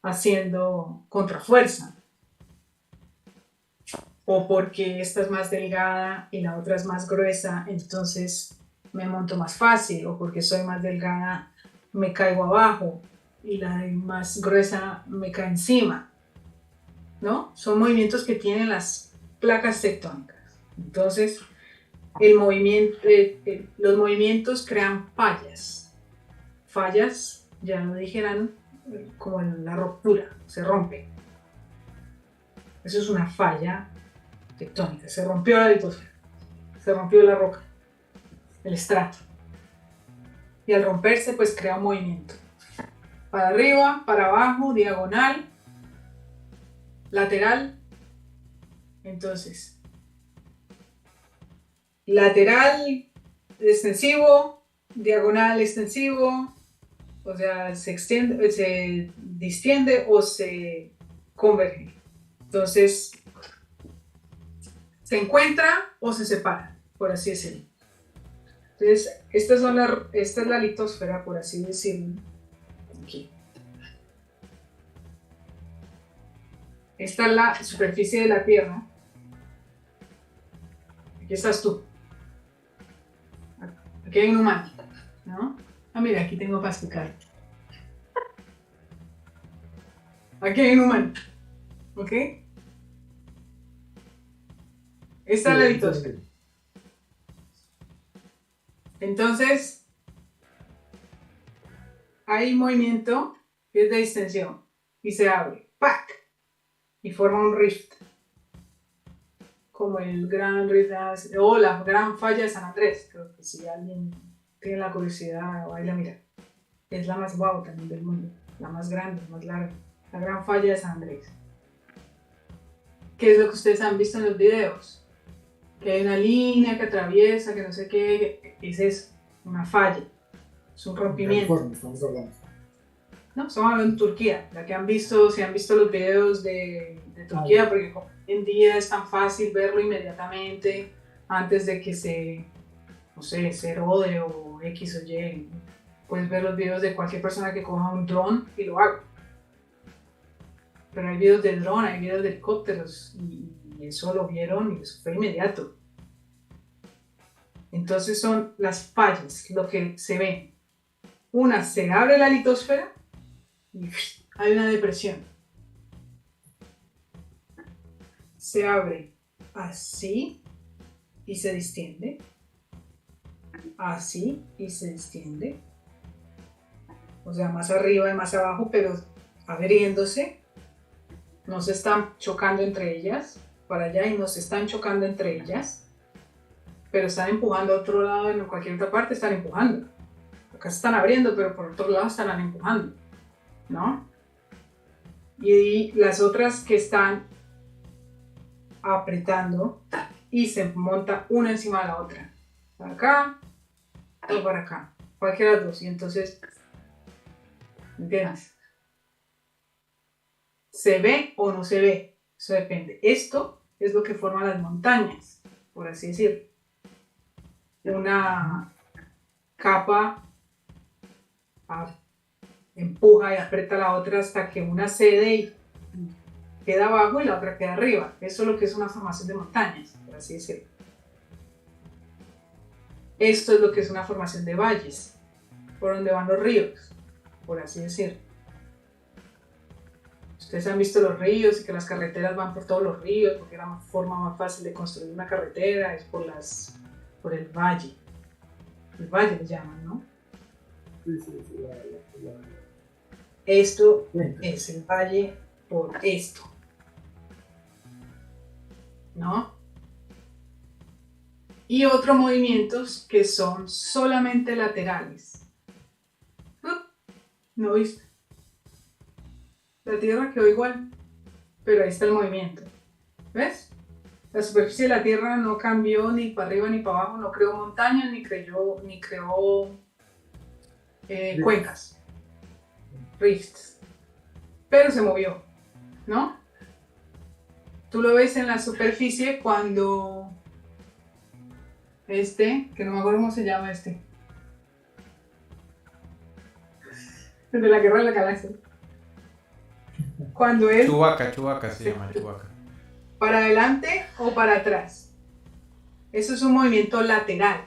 haciendo contrafuerza. O porque esta es más delgada y la otra es más gruesa, entonces me monto más fácil. O porque soy más delgada, me caigo abajo y la más gruesa me cae encima, ¿no? Son movimientos que tienen las placas tectónicas. Entonces, los movimientos crean fallas. Fallas, ya lo dijeran, como en la ruptura, se rompe. Eso es una falla tectónica. Se rompió la litosfera, se rompió la roca, el estrato. Y al romperse, pues crea un movimiento. Para arriba, para abajo, diagonal, lateral. Entonces, lateral, extensivo, diagonal, extensivo, o sea, se extiende, se distiende o se converge. Entonces, se encuentra o se separa, por así decirlo. Entonces, esta es la litosfera, por así decirlo. Aquí. Esta es la superficie de la Tierra. Aquí estás tú. Aquí hay un humano, ¿no? Ah, mira, aquí tengo para explicar. Aquí hay un humano, ¿ok? Esta es la litosfera. Entonces, hay movimiento que es de distensión y se abre, ¡pac! Y forma un rift, como el Gran Rift o la Gran Falla de San Andrés. Creo que si alguien tiene la curiosidad, vaya a mirar. Es la más guau también del mundo, la más grande, más larga, la Gran Falla de San Andrés. ¿Qué es lo que ustedes han visto en los videos? Que hay una línea que atraviesa, que no sé qué, es eso, una falla, es un rompimiento. Estamos hablando. No, estamos hablando de Turquía, la que han visto, si han visto los videos de Turquía, porque hoy en día es tan fácil verlo inmediatamente, antes de que se erode o X o Y, puedes ver los videos de cualquier persona que coja un dron y lo haga. Pero hay videos de dron, hay videos de helicópteros, y eso lo vieron y eso fue inmediato. Entonces son las fallas, lo que se ve. Una, se abre la litosfera y hay una depresión. Se abre así y se distiende. Así y se distiende. O sea, más arriba y más abajo, pero abriéndose. No se están chocando entre ellas. Para allá y no se están chocando entre ellas. Pero están empujando a otro lado, en cualquier otra parte están empujando. Acá se están abriendo, pero por otro lado están empujando, ¿no? Y las otras que están apretando y se monta una encima de la otra. Para acá o para acá. Cualquiera de las dos. Y entonces, ¿entiendes? ¿Se ve o no se ve? Eso depende. Esto es lo que forma las montañas, por así decirlo. Una capa empuja y aprieta la otra hasta que una cede y queda abajo y la otra queda arriba. Eso es lo que es una formación de montañas, por así decirlo. Esto es lo que es una formación de valles, por donde van los ríos, por así decirlo. Ustedes han visto los ríos y que las carreteras van por todos los ríos, porque la forma más fácil de construir una carretera es por el valle. El valle le llaman, ¿no? Sí, Esto Bueno. es el valle por esto, ¿no? Y otros movimientos que son solamente laterales. ¿No viste? La Tierra quedó igual, pero ahí está el movimiento. ¿Ves? La superficie de la Tierra no cambió ni para arriba ni para abajo, no creó montañas ni creó cuencas, rifts, pero se movió, ¿no? Tú lo ves en la superficie cuando que no me acuerdo cómo se llama desde la Guerra de la Galaxia. Cuando es Chewbacca se llama Chewbacca. para adelante o para atrás. Eso es un movimiento lateral.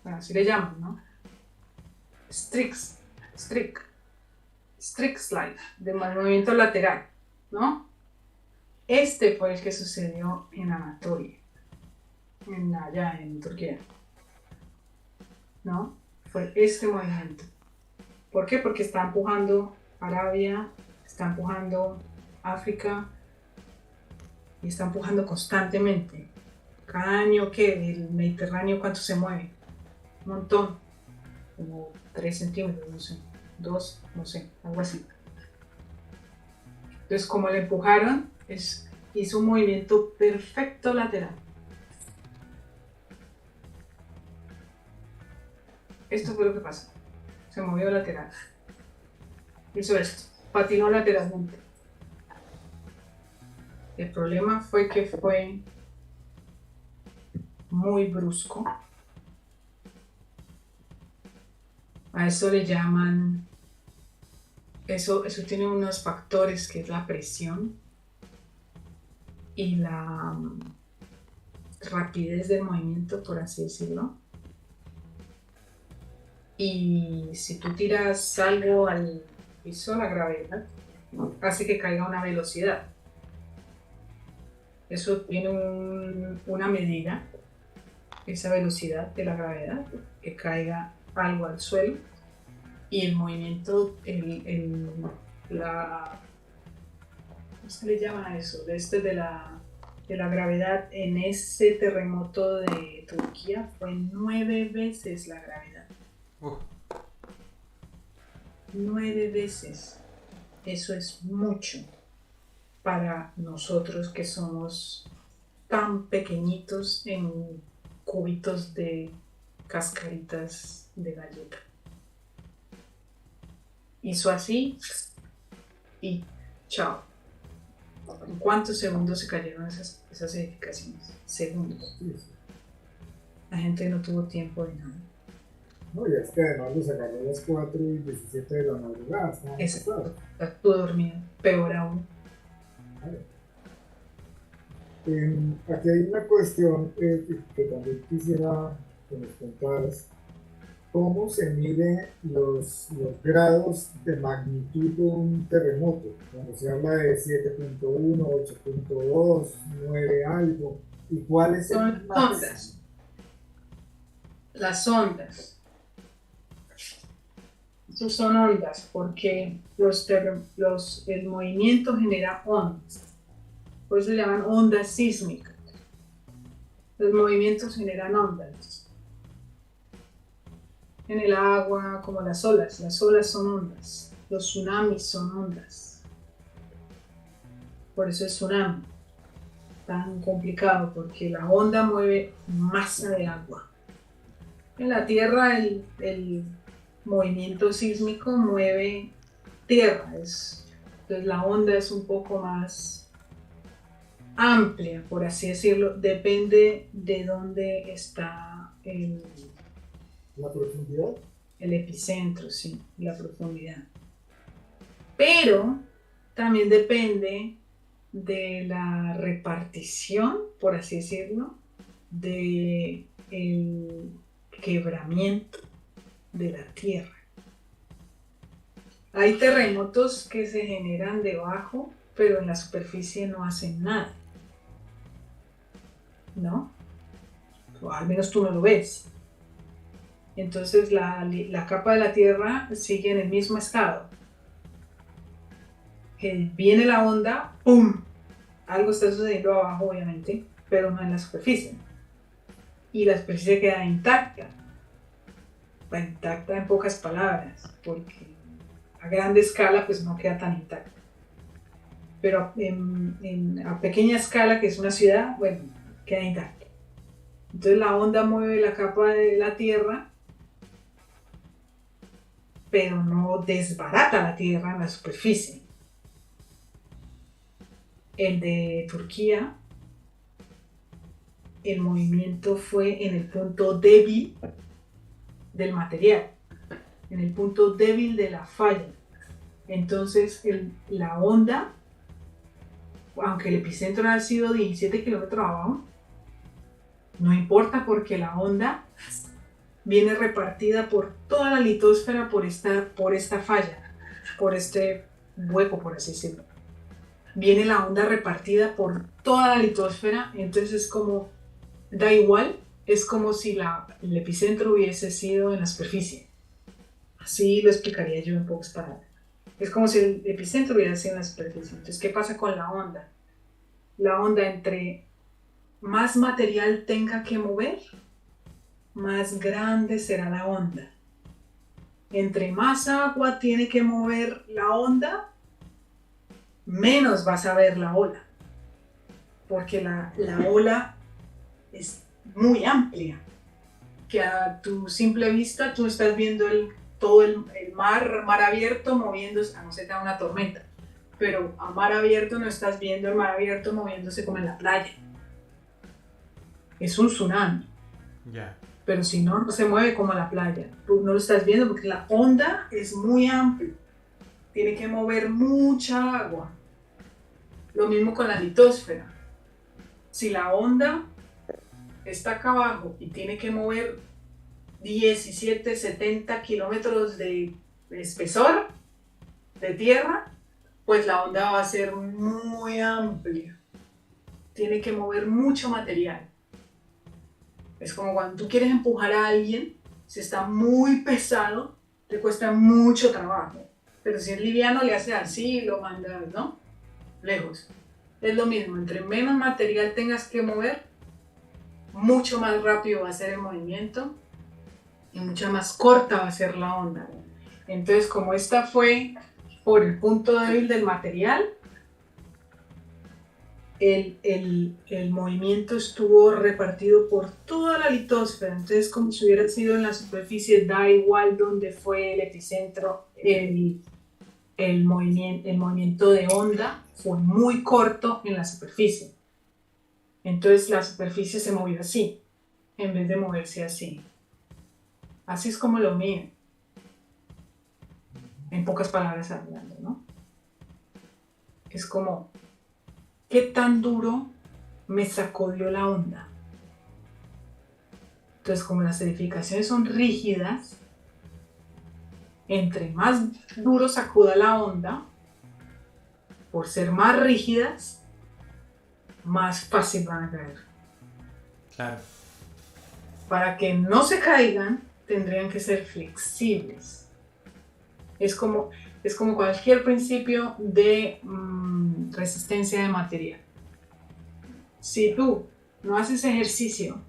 Bueno, así le llaman, ¿no? Strict slide, de movimiento lateral, ¿no? Este fue el que sucedió en Anatolia, allá en Turquía, ¿no? Fue este movimiento. ¿Por qué? Porque está empujando Arabia, está empujando África y está empujando constantemente. Cada año que el Mediterráneo, ¿cuánto se mueve? Un montón, como 3 centímetros, no sé, 2, no sé, algo así. Entonces, como le empujaron, hizo un movimiento perfecto lateral. Esto fue lo que pasó. Se movió lateral. Hizo esto. Patinó lateralmente. El problema fue que fue muy brusco. A eso le llaman... Eso tiene unos factores que es la presión y la rapidez del movimiento, por así decirlo. Y si tú tiras algo al piso, la gravedad hace que caiga a una velocidad. Eso tiene una medida, esa velocidad de la gravedad, que caiga algo al suelo. Y el movimiento, ¿cómo se le llama a eso? De la gravedad en ese terremoto de Turquía fue 9 veces la gravedad. 9 veces. Eso es mucho para nosotros que somos tan pequeñitos en cubitos de cascaritas de galleta. Hizo así y chao. ¿En cuántos segundos se cayeron esas edificaciones? Segundos. La gente no tuvo tiempo de nada. No, y es que además los agarró a las 4:17 de la madrugada. Exacto. Estuvo dormido. Peor aún. Aquí hay una cuestión que también quisiera que nos contaras. ¿Cómo se miden los grados de magnitud de un terremoto? Cuando se habla de 7.1, 8.2, 9 algo. ¿Y cuáles son las ondas? Las ondas. Esas son ondas porque el movimiento genera ondas. Por eso se llaman ondas sísmicas. Los movimientos generan ondas. En el agua, como las olas son ondas, los tsunamis son ondas. Por eso es tsunami tan complicado, porque la onda mueve masa de agua. En la Tierra el movimiento sísmico mueve tierra, entonces la onda es un poco más amplia, por así decirlo, depende de dónde está la profundidad. El epicentro, sí, la profundidad. Pero también depende de la repartición, por así decirlo, del quebramiento de la Tierra. Hay terremotos que se generan debajo, pero en la superficie no hacen nada, ¿no? O al menos tú no lo ves. Entonces la capa de la Tierra sigue en el mismo estado. Que viene la onda, ¡pum! Algo está sucediendo abajo, obviamente, pero no en la superficie. Y la superficie queda intacta. Intacta en pocas palabras, porque a grande escala pues no queda tan intacta. Pero a pequeña escala, que es una ciudad, bueno, queda intacta. Entonces la onda mueve la capa de la Tierra, pero no desbarata la Tierra en la superficie. El de Turquía, el movimiento fue en el punto débil del material, en el punto débil de la falla. Entonces la onda, aunque el epicentro ha sido 17 kilómetros abajo, no importa porque la onda viene repartida por toda la litosfera por esta falla, por este hueco, por así decirlo. Viene la onda repartida por toda la litosfera, entonces es como, da igual, es como si el epicentro hubiese sido en la superficie. Así lo explicaría yo en pocas palabras. Es como si el epicentro hubiera sido en la superficie. Entonces, ¿qué pasa con la onda? La onda, entre más material tenga que mover, más grande será la onda. Entre más agua tiene que mover la onda, menos vas a ver la ola. Porque la ola es muy amplia. Que a tu simple vista tú estás viendo todo el mar abierto moviéndose, a no ser que haya una tormenta. Pero a mar abierto no estás viendo el mar abierto moviéndose como en la playa. Es un tsunami. Ya. Pero si no, no se mueve como la playa. Tú no lo estás viendo porque la onda es muy amplia. Tiene que mover mucha agua. Lo mismo con la litosfera. Si la onda está acá abajo y tiene que mover 17, 70 kilómetros de espesor de tierra, pues la onda va a ser muy amplia. Tiene que mover mucho material. Es como cuando tú quieres empujar a alguien, si está muy pesado, te cuesta mucho trabajo. Pero si es liviano, le haces así y lo mandas, ¿no? Lejos. Es lo mismo, entre menos material tengas que mover, mucho más rápido va a ser el movimiento y mucho más corta va a ser la onda. Entonces, como esta fue por el punto débil del material, el movimiento estuvo repartido por toda la litosfera. Entonces, como si hubiera sido en la superficie, da igual donde fue el epicentro, el movimiento de onda fue muy corto en la superficie. Entonces la superficie se movió así, en vez de moverse así. Así es como lo miden. En pocas palabras hablando, ¿no? Es como, ¿qué tan duro me sacudió la onda? Entonces, como las edificaciones son rígidas, entre más duro sacuda la onda, por ser más rígidas, más fácil van a caer. Claro. Para que no se caigan, tendrían que ser flexibles. Es como cualquier principio de resistencia de material. Si tú no haces ejercicio,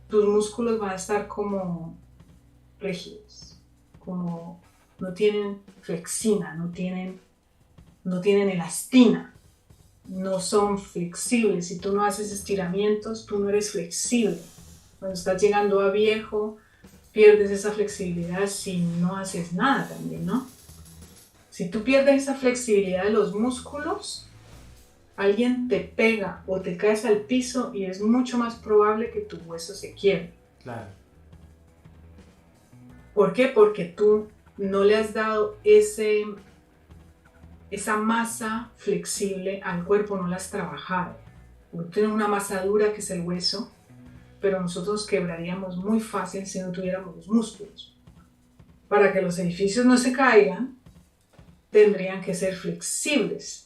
tus músculos van a estar como rígidos, como no tienen flexina, no tienen elastina, no son flexibles. Si tú no haces estiramientos, tú no eres flexible. Cuando estás llegando a viejo, pierdes esa flexibilidad si no haces nada también, ¿no? Si tú pierdes esa flexibilidad de los músculos, alguien te pega o te caes al piso y es mucho más probable que tu hueso se quiebre. Claro. ¿Por qué? Porque tú no le has dado esa masa flexible al cuerpo, no la has trabajado. Tú tienes una masa dura que es el hueso, pero nosotros quebraríamos muy fácil si no tuviéramos los músculos. para que los edificios no se caigan, tendrían que ser flexibles.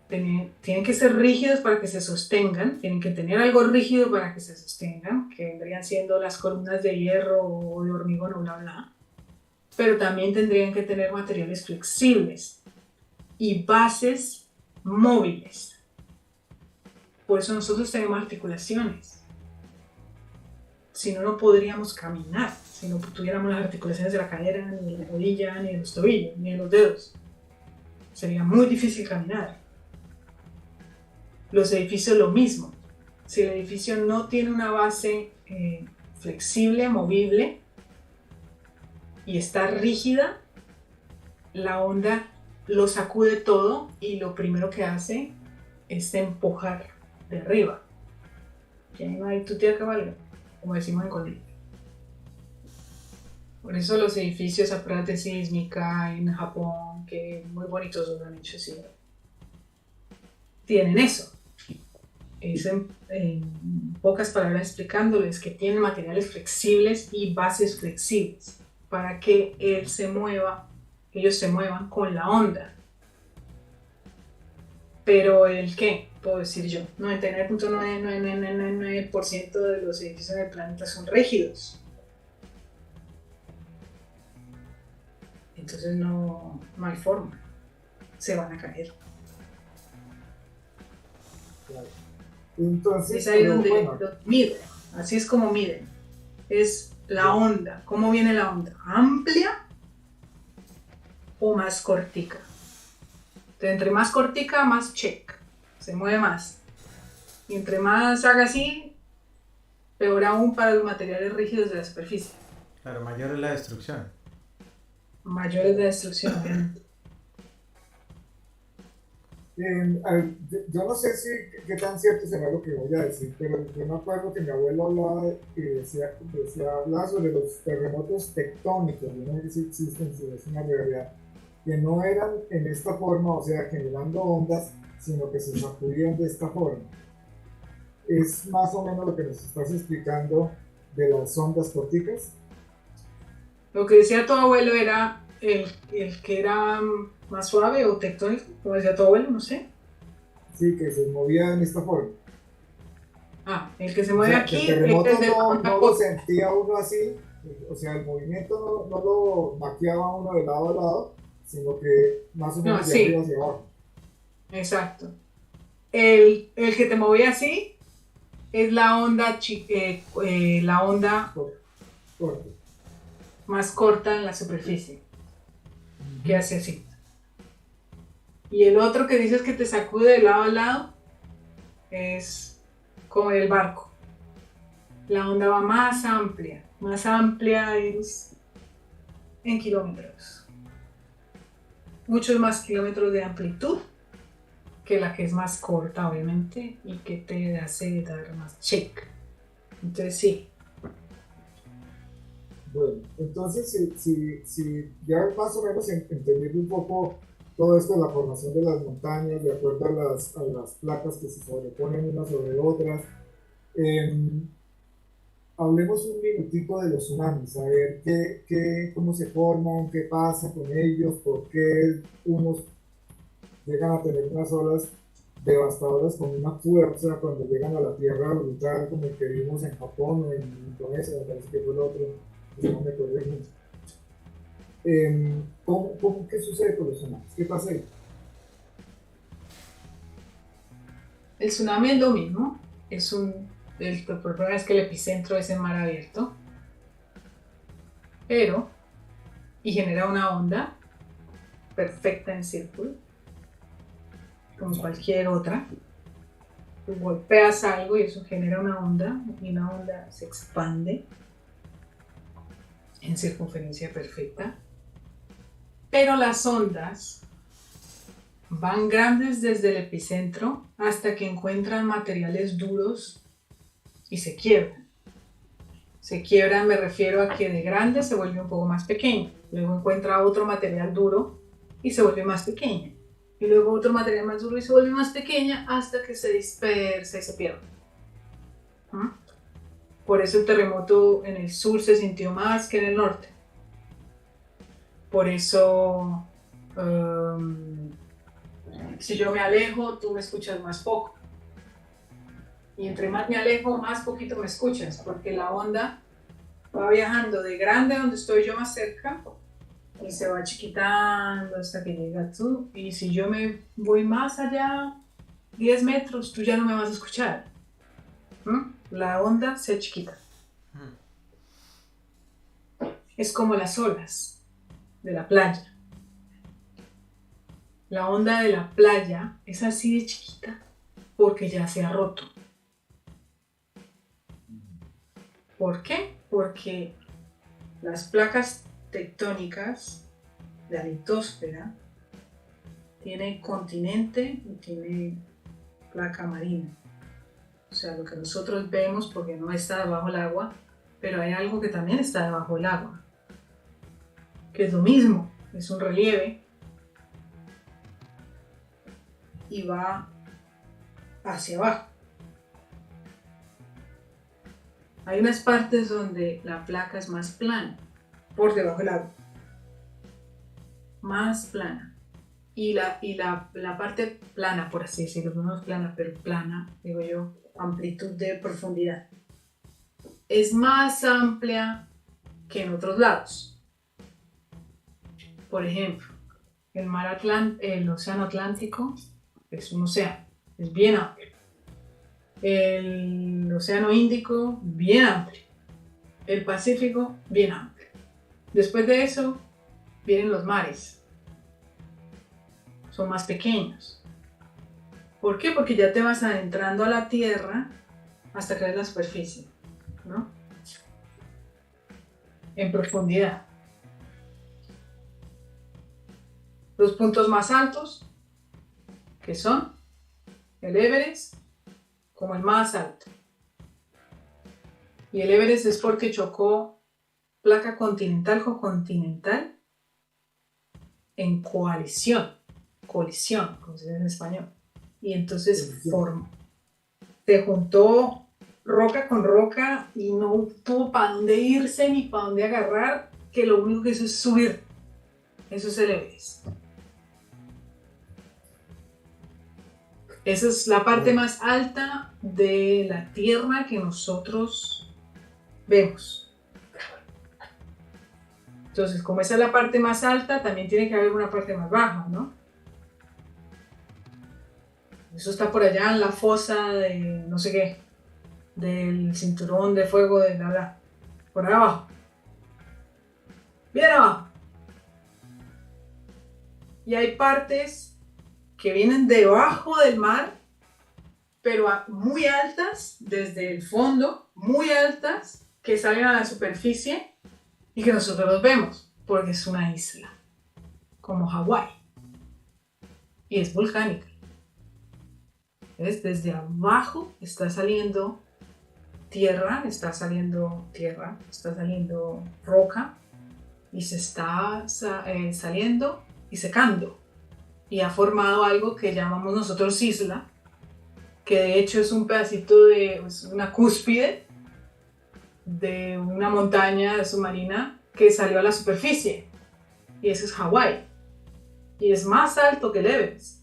Tienen que ser rígidos para que se sostengan, tienen que tener algo rígido para que se sostengan, que vendrían siendo las columnas de hierro o de hormigón o bla bla, pero también tendrían que tener materiales flexibles y bases móviles. Por eso nosotros tenemos articulaciones. Si no, no podríamos caminar, si no tuviéramos las articulaciones de la cadera, ni de la rodilla, ni de los tobillos, ni de los dedos. Sería muy difícil caminar. Los edificios lo mismo. Si el edificio no tiene una base flexible, movible y está rígida, la onda lo sacude todo y lo primero que hace es empujar de arriba. Que ahí no hay tutía que valga, como decimos en Colombia. Por eso los edificios a prueba de sísmica en Japón, que muy bonitos los han hecho, sí, tienen eso. Es en pocas palabras explicándoles que tienen materiales flexibles y bases flexibles para que ellos se muevan con la onda. Pero el qué, puedo decir yo, 99.999% de los edificios del planeta son rígidos. Entonces no hay forma, se van a caer. Claro. Entonces, Es ahí donde bueno, miden, así es como miden. Es la onda. ¿Cómo viene la onda? ¿Amplia o más cortica? Entonces, entre más cortica, más check. Se mueve más. Y entre más haga así, peor aún para los materiales rígidos de la superficie. Claro, mayor es la destrucción. Mayor es la destrucción, obviamente. yo no sé qué tan cierto será lo que voy a decir, pero yo me acuerdo que mi abuelo hablaba hablaba sobre los terremotos tectónicos, yo no sé si existen, si es una realidad, que no eran en esta forma, o sea, generando ondas, sino que se sacudían de esta forma. Es más o menos lo que nos estás explicando de las ondas corticas. Lo que decía tu abuelo era el que era más suave o tectónico, como decía tu abuelo, no sé. Sí, que se movía en esta forma. Ah, el que se mueve aquí. El terremoto es de no lo sentía uno así, o sea, el movimiento no lo maqueaba uno de lado a lado, sino que más o menos de arriba hacia abajo. Exacto. El que te movía así es la onda, la onda más corta en la superficie, que hace así. Y el otro que dices que te sacude de lado a lado es como el barco. La onda va más amplia es en kilómetros. Muchos más kilómetros de amplitud que la que es más corta, obviamente, y que te hace dar más check. Entonces sí. Bueno, entonces si ya más o menos entendiendo un poco todo esto de la formación de las montañas, de acuerdo a las placas que se sobreponen unas sobre otras, hablemos un minutico de los tsunamis, a ver cómo se forman, qué pasa con ellos, por qué unos llegan a tener unas olas devastadoras con una fuerza cuando llegan a la tierra brutal, como el que vimos en Japón o en Indonesia, me parece que fue el otro, no me acuerdo mucho. ¿Qué sucede con los tsunamis? ¿Qué pasa ahí? El tsunami es lo mismo, el problema es que el epicentro es en mar abierto, y genera una onda perfecta en círculo, como cualquier otra. Tú golpeas algo y eso genera una onda, y una onda se expande en circunferencia perfecta. Pero las ondas van grandes desde el epicentro hasta que encuentran materiales duros y se quiebran. Se quiebran, me refiero a que de grande se vuelve un poco más pequeño. Luego encuentra otro material duro y se vuelve más pequeña. Y luego otro material más duro y se vuelve más pequeña hasta que se dispersa y se pierde. Por eso el terremoto en el sur se sintió más que en el norte. Por eso, si yo me alejo, tú me escuchas más poco. Y entre más me alejo, más poquito me escuchas, porque la onda va viajando de grande donde estoy yo más cerca y se va chiquitando hasta que llega tú. Y si yo me voy más allá, 10 metros, tú ya no me vas a escuchar. La onda se chiquita. Es como las olas de la playa. La onda de la playa es así de chiquita porque ya se ha roto. ¿Por qué? Porque las placas tectónicas de la litosfera tienen continente y tienen placa marina. O sea, lo que nosotros vemos porque no está debajo del agua, pero hay algo que también está debajo del agua, que es lo mismo, es un relieve y va hacia abajo. Hay unas partes donde la placa es más plana, por debajo del agua, más plana. Y la parte plana, por así decirlo, no es plana, pero plana, digo yo, amplitud de profundidad, es más amplia que en otros lados. Por ejemplo, el océano Atlántico es un océano, es bien amplio. El océano Índico, bien amplio. El Pacífico, bien amplio. Después de eso, vienen los mares. Son más pequeños. ¿Por qué? Porque ya te vas adentrando a la tierra hasta que ves la superficie, ¿no? En profundidad. Los puntos más altos, que son el Everest, como el más alto. Y el Everest es porque chocó placa continental con continental en colisión, como se dice en español. Y entonces se juntó roca con roca y no tuvo para dónde irse ni para dónde agarrar, que lo único que hizo es subir. Eso es el Everest. Esa es la parte más alta de la Tierra que nosotros vemos. Entonces, como esa es la parte más alta, también tiene que haber una parte más baja, ¿no? Eso está por allá en la fosa de no sé qué, del cinturón de fuego de nada, por ahí abajo. Bien abajo. Y hay partes que vienen debajo del mar, pero muy altas, desde el fondo, muy altas, que salen a la superficie y que nosotros los vemos, porque es una isla, como Hawái, y es volcánica. ¿Ves? Desde abajo está saliendo tierra, está saliendo roca, y se está saliendo y secando, y ha formado algo que llamamos nosotros isla, que de hecho es un pedacito es una cúspide de una montaña submarina que salió a la superficie, y eso es Hawái, y es más alto que el Everest,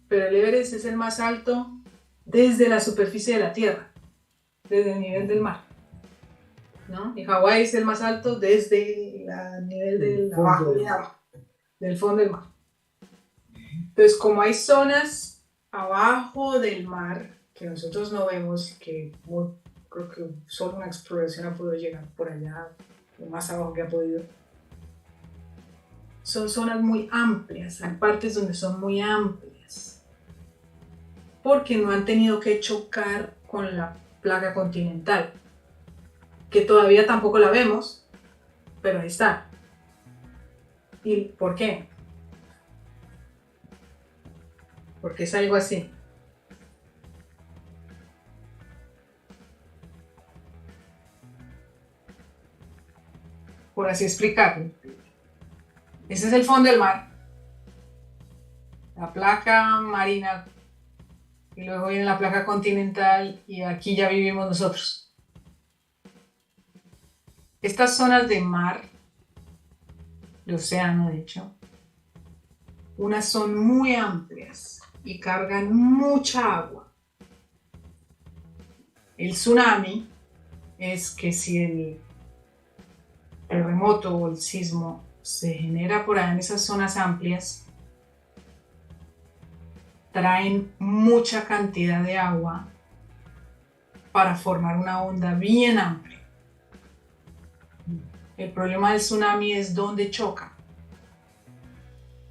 pero el Everest es el más alto desde la superficie de la Tierra, desde el nivel del mar, ¿no? Y Hawái es el más alto desde el nivel del fondo del mar. Entonces, como hay zonas abajo del mar que nosotros no vemos, que creo que solo una exploración ha podido llegar por allá, lo más abajo que ha podido, son zonas muy amplias, hay partes donde son muy amplias, porque no han tenido que chocar con la placa continental, que todavía tampoco la vemos, pero ahí está. ¿Y por qué? Porque es algo así. Por así explicarlo. Ese es el fondo del mar, la placa marina, y luego viene la placa continental, y aquí ya vivimos nosotros. Estas zonas de mar el océano de hecho, unas son muy amplias y cargan mucha agua. El tsunami es que si el terremoto o el sismo se genera por ahí en esas zonas amplias, traen mucha cantidad de agua para formar una onda bien amplia. El problema del tsunami es dónde choca.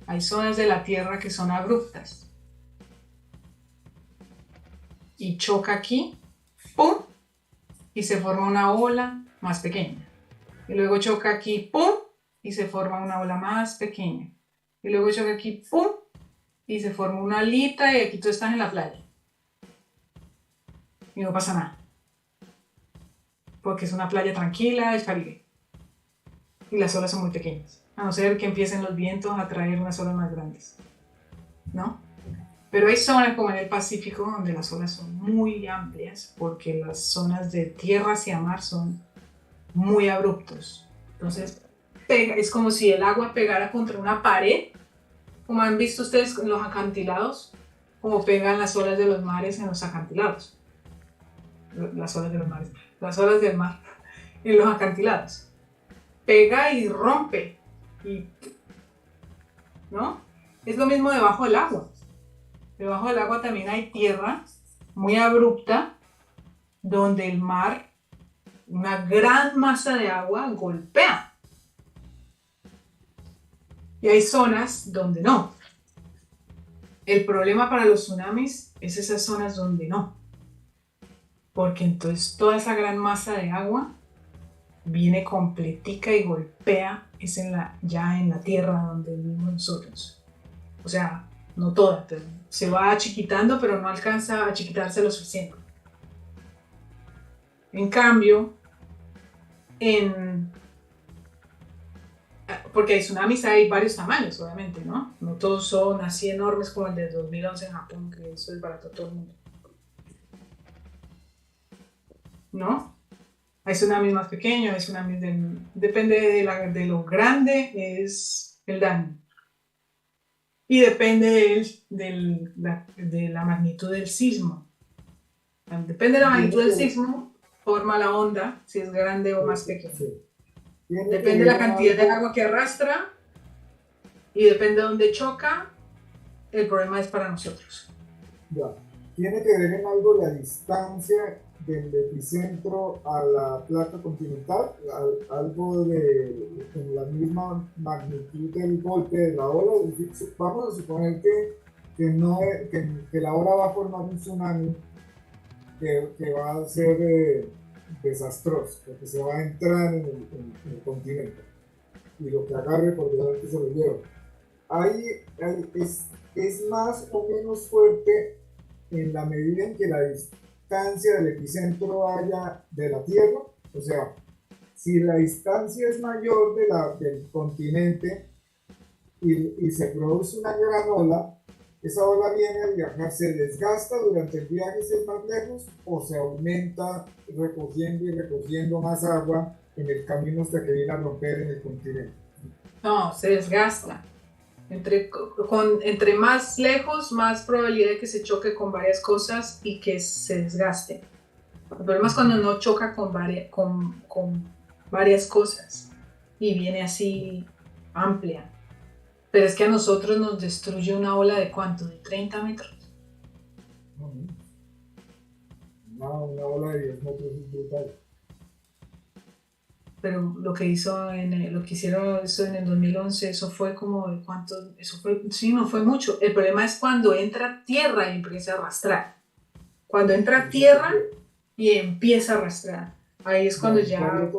Hay zonas de la Tierra que son abruptas. Y choca aquí, ¡pum! Y se forma una ola más pequeña. Y luego choca aquí, ¡pum! Y se forma una ola más pequeña. Y luego choca aquí, ¡pum! Y se forma una alita y aquí tú estás en la playa. Y no pasa nada. Porque es una playa tranquila, es Caribe. Y las olas son muy pequeñas. A no ser que empiecen los vientos a traer unas olas más grandes. ¿No? Pero hay zonas como en el Pacífico donde las olas son muy amplias porque las zonas de tierra hacia mar son muy abruptos. Entonces, es como si el agua pegara contra una pared, como han visto ustedes en los acantilados, como pegan las olas de los mares en los acantilados. Las olas de los mares, las olas del mar en los acantilados. Pega y rompe. ¿No? Es lo mismo debajo del agua. Debajo del agua también hay tierra muy abrupta donde el mar, una gran masa de agua, golpea. Y hay zonas donde no. El problema para los tsunamis es esas zonas donde no. Porque entonces toda esa gran masa de agua viene completica y golpea ya en la tierra donde vivimos nosotros. O sea, no toda, se va achiquitando, pero no alcanza a achiquitarse lo suficiente. En cambio, porque hay tsunamis, hay varios tamaños, obviamente, ¿no? No todos son así enormes como el de 2011 en Japón, que eso es barato a todo el mundo. ¿No? Hay tsunamis más pequeños, hay tsunamis depende de lo grande es el daño. Y depende de la magnitud del sismo. Depende de la magnitud del sismo, forma la onda, si es grande o más pequeño. Depende de la cantidad de agua que arrastra y depende de dónde choca, el problema es para nosotros. Ya. Tiene que ver en algo la distancia del epicentro a la placa continental, algo en la misma magnitud del golpe de la ola. Vamos a suponer que la ola va a formar un tsunami que va a ser desastroso, porque se va a entrar en el continente y lo que agarre por delante se lo lleva. Ahí es más o menos fuerte en la medida en que la distancia del epicentro haya de la Tierra. O sea, si la distancia es mayor del continente y se produce una gran ola, esa ola viene a viajar, se desgasta durante el viaje si es más lejos, o se aumenta recogiendo y recogiendo más agua en el camino hasta que viene a romper en el continente. No, se desgasta. Entre más lejos, más probabilidad de que se choque con varias cosas y que se desgaste. El problema es cuando no choca con varias cosas y viene así amplia. Pero es que a nosotros nos destruye una ola de ¿cuánto? ¿De 30 metros? Una ola de 10 metros es brutal. Pero lo que hicieron eso en el 2011, eso fue como de cuánto, sí, no fue mucho. El problema es cuando entra tierra y empieza a arrastrar. Cuando entra tierra y empieza a arrastrar, ahí es cuando ya...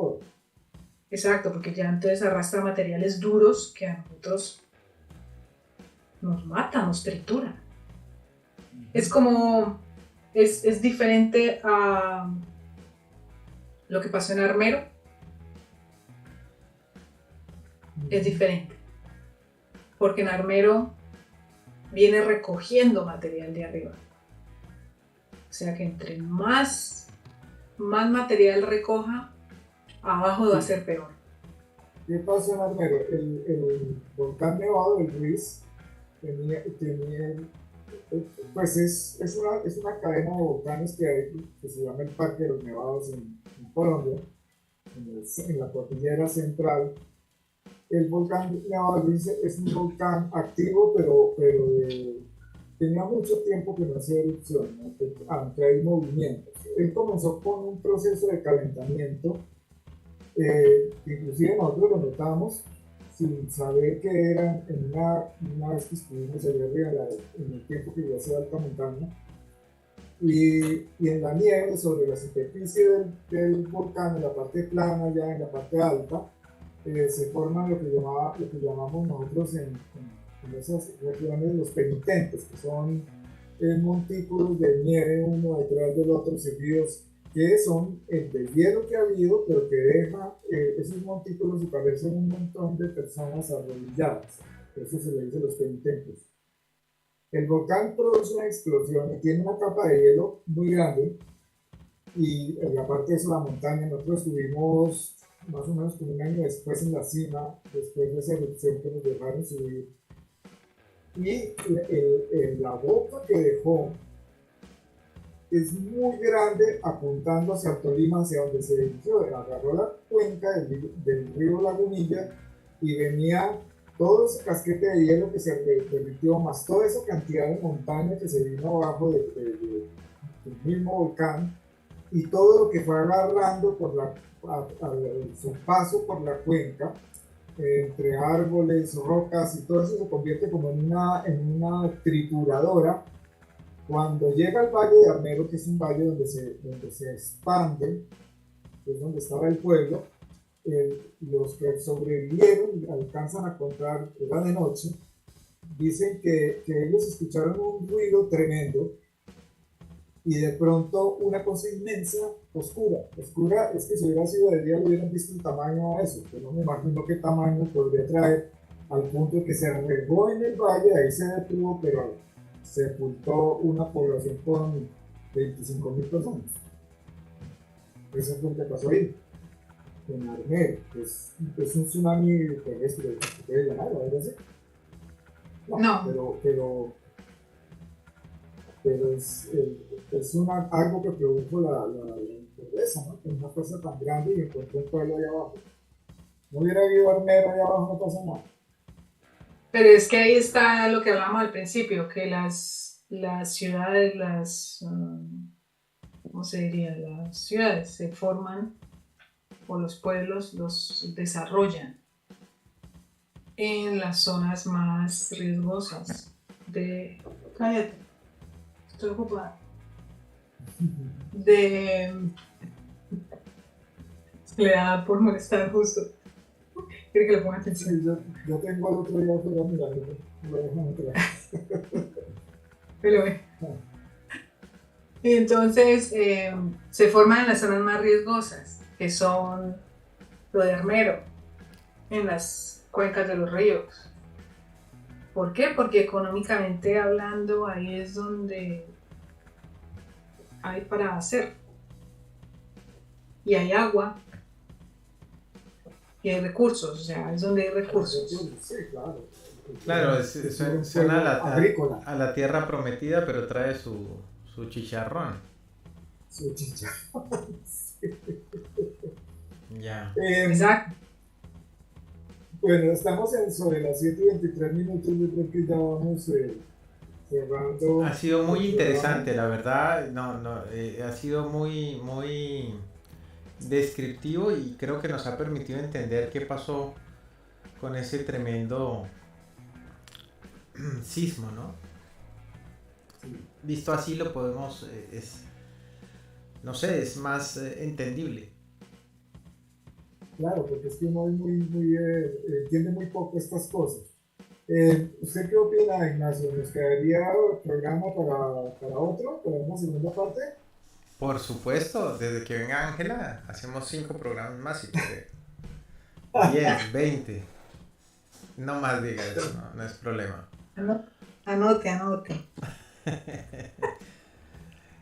Exacto, porque ya entonces arrastra materiales duros que a nosotros nos mata, nos tritura. Es como, es diferente a lo que pasó en Armero. Es diferente, porque en Armero viene recogiendo material de arriba. O sea que entre más material recoja, abajo va a ser peor. ¿Qué pasó en Armero? El volcán nevado del Ruiz tenía pues es una cadena de volcanes que hay, que se llama el Parque de los Nevados en Colombia, en la cordillera central. El volcán Nevado del Ruiz es un volcán activo, pero tenía mucho tiempo que no hacía erupción, ¿no? Aunque hay movimientos. Él comenzó con un proceso de calentamiento, inclusive nosotros lo notamos sin saber que era una vez que estuvimos allá arriba en el tiempo que ya se alta montaña, y en la nieve sobre la superficie del volcán, en la parte plana, ya en la parte alta, se forman lo que llamamos nosotros en esas regiones los penitentes, que son montículos de nieve uno detrás del otro seguidos, que son el deshielo que ha habido, pero que deja esos montículos y parecen un montón de personas arrodilladas. Eso se le dice los penitentes. El volcán produce una explosión y tiene una capa de hielo muy grande, y aparte de eso la montaña, nosotros estuvimos más o menos como un año después en la cima, después de esa erupción que nos dejaron subir, y la boca que dejó es muy grande, apuntando hacia el Tolima, hacia donde se dirigió. Agarró la cuenca del río Lagunilla y venía todo ese casquete de hielo que se derritió, más toda esa cantidad de montaña que se vino abajo del mismo volcán, y todo lo que fue agarrando a su paso por la cuenca, entre árboles, rocas, y todo eso se convierte como en una trituradora. Cuando llega al Valle de Armero, que es un valle donde se expande, que es donde estaba el pueblo, los que sobrevivieron alcanzan a contar, era de noche, dicen que ellos escucharon un ruido tremendo y de pronto una cosa inmensa, oscura. Oscura es que si hubiera sido de día hubieran visto el tamaño de eso, pero no me imagino qué tamaño podría traer, al punto de que se regó en el valle, ahí se detuvo, pero sepultó una población con 25.000 personas. Eso fue lo que pasó ahí, en Armero. Es un tsunami terrestre, se puede llamar, o algo así. No. Pero es algo que produjo la naturaleza, ¿no? Una fuerza tan grande, y encontró un pueblo allá abajo. No hubiera habido Armero allá abajo, no pasa nada. Pero es que ahí está lo que hablábamos al principio, que las ciudades, ¿cómo se diría? Las ciudades se forman, o los pueblos los desarrollan en las zonas más riesgosas de... Cállate, estoy ocupada. Le da por molestar justo. Quiere que le ponga atención. Sí, yo tengo al otro día afuera mirando, lo dejan entrar. Pero ve. Entonces, se forman en las zonas más riesgosas, que son lo de Armero, en las cuencas de los ríos. ¿Por qué? Porque económicamente hablando, ahí es donde hay para hacer. Y hay agua. Y hay recursos, o sea, es donde hay recursos. Sí, claro. Claro, suena a la tierra prometida, pero trae su chicharrón. Su chicharrón. Ya. Exacto. Bueno, estamos sobre las 7:23. Yo creo que ya vamos cerrando. Ha sido muy interesante, la verdad. Ha sido muy, muy descriptivo, y creo que nos ha permitido entender qué pasó con ese tremendo sismo, ¿no? Sí. Visto así lo podemos, no sé, es más entendible. Claro, porque es que uno entiende muy poco estas cosas. ¿Usted qué opina, Ignacio? ¿Nos quedaría programa para otro, para una segunda parte? Por supuesto, desde que venga Ángela, hacemos 5 programas más, si quiere. 10, 20. No más diga eso, no es problema. Anote.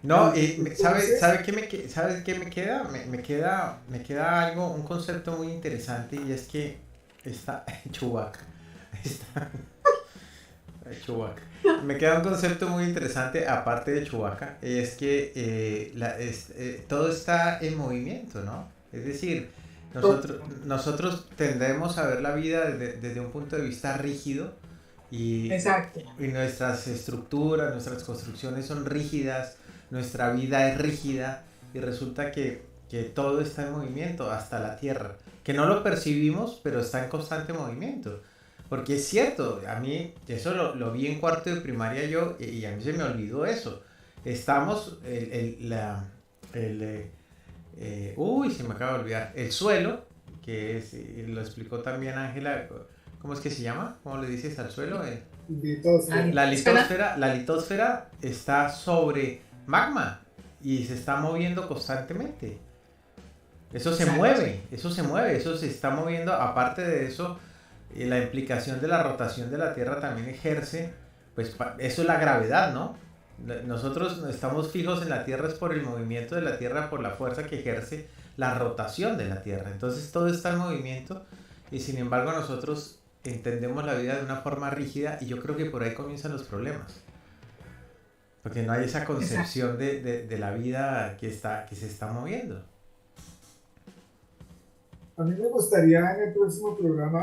No, ¿sabe qué me queda? Me queda algo, un concepto muy interesante, y es que está Chewbacca. Está Chewbacca. Me queda un concepto muy interesante aparte de Chewbacca, es que todo está en movimiento, ¿no? Es decir, nosotros tendemos a ver la vida desde un punto de vista rígido Exacto. y nuestras estructuras, nuestras construcciones son rígidas, nuestra vida es rígida y resulta que todo está en movimiento, hasta la Tierra, que no lo percibimos, pero está en constante movimiento. Porque es cierto, a mí eso lo vi en cuarto de primaria yo y a mí se me olvidó eso. Estamos, se me acaba de olvidar, el suelo, que es, lo explicó también Ángela, ¿cómo es que se llama? ¿Cómo le dices al suelo? La litosfera está sobre magma y se está moviendo constantemente. Eso se mueve, eso se está moviendo. Aparte de eso, la implicación de la rotación de la Tierra también ejerce, pues eso es la gravedad, ¿no? Nosotros estamos fijos en la Tierra es por el movimiento de la Tierra, por la fuerza que ejerce la rotación de la Tierra. Entonces todo está en movimiento y sin embargo nosotros entendemos la vida de una forma rígida y yo creo que por ahí comienzan los problemas. Porque no hay esa concepción de la vida que se está moviendo. A mí me gustaría en el próximo programa,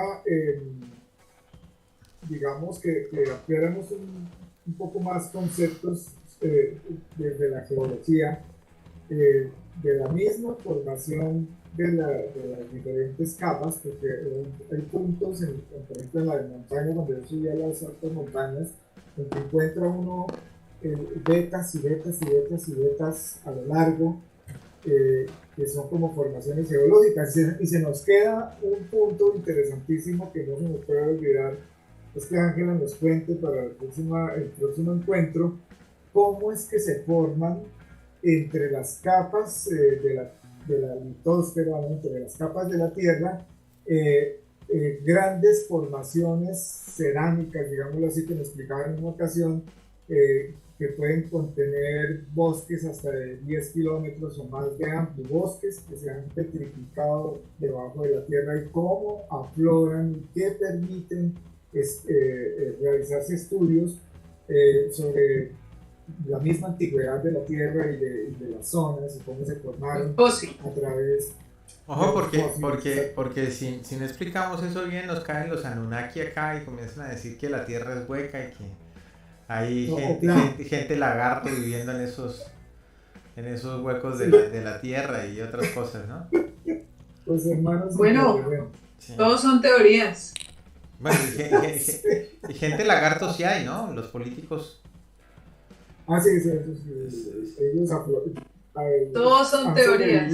digamos, que ampliáramos un poco más conceptos desde la geología, de la misma formación de las diferentes capas, porque hay puntos, por ejemplo, en las montañas, donde yo subí a las altas montañas, donde encuentra uno vetas y vetas y vetas y vetas a lo largo, que son como formaciones geológicas, y se nos queda un punto interesantísimo que no se nos puede olvidar, es que Ángela nos cuente para el próximo encuentro cómo es que se forman entre las capas de la litosfera, entre las capas de la Tierra, grandes formaciones cerámicas, digámoslo así, que me explicaban en una ocasión, que pueden contener bosques hasta de 10 kilómetros o más de amplio, bosques que se han petrificado debajo de la Tierra, y cómo afloran y qué permiten realizarse estudios sobre la misma antigüedad de la Tierra y de las zonas y cómo se formaron a través. Ojo, porque si no explicamos eso bien, nos caen los Anunnaki acá y comienzan a decir que la Tierra es hueca y que hay gente lagarto viviendo en esos huecos de la Tierra y otras cosas, ¿no? Pues hermanos, bueno, sí. Todos son teorías. Bueno, y gente lagarto sí hay, ¿no? Los políticos. Ah, sí, ellos todos son teorías.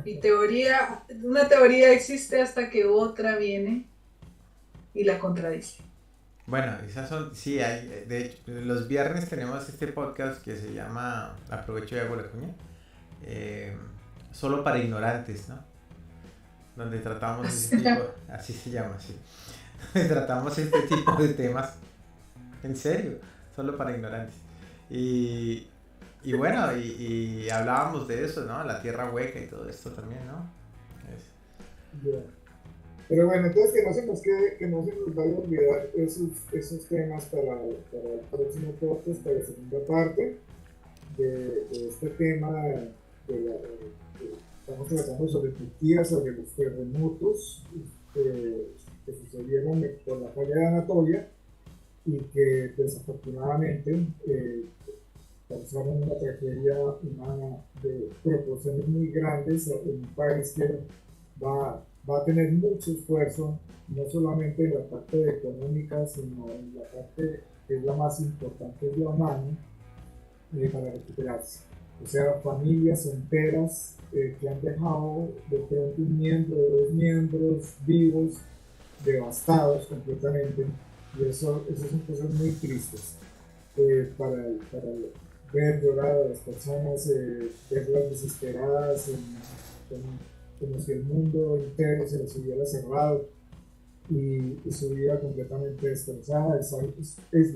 Y una teoría existe hasta que otra viene y la contradice. Bueno, esas son, sí, hay, de hecho, los viernes tenemos este podcast que se llama, aprovecho y hago la cuña, solo para ignorantes, ¿no? Donde tratamos así se llama, sí, donde tratamos este tipo de temas, en serio, solo para ignorantes, y bueno, y hablábamos de eso, ¿no? La tierra hueca y todo esto también, ¿no? Yeah. Pero bueno, entonces que no se nos vaya a olvidar esos temas para el próximo podcast, para la segunda parte de este tema estamos tratando sobre Turquía, sobre los terremotos que sucedieron por la falla de Anatolia y que desafortunadamente causaron una tragedia humana de proporciones muy grandes en un país que va a tener mucho esfuerzo, no solamente en la parte económica, sino en la parte que es la más importante, es la humana, para recuperarse. O sea, familias enteras que han dejado de pronto un miembro, dos miembros vivos, devastados completamente, y eso son cosas muy tristes para ver llorar a las personas, verlas desesperadas, como si el mundo entero se les hubiera cerrado y su vida completamente destrozada. Es lo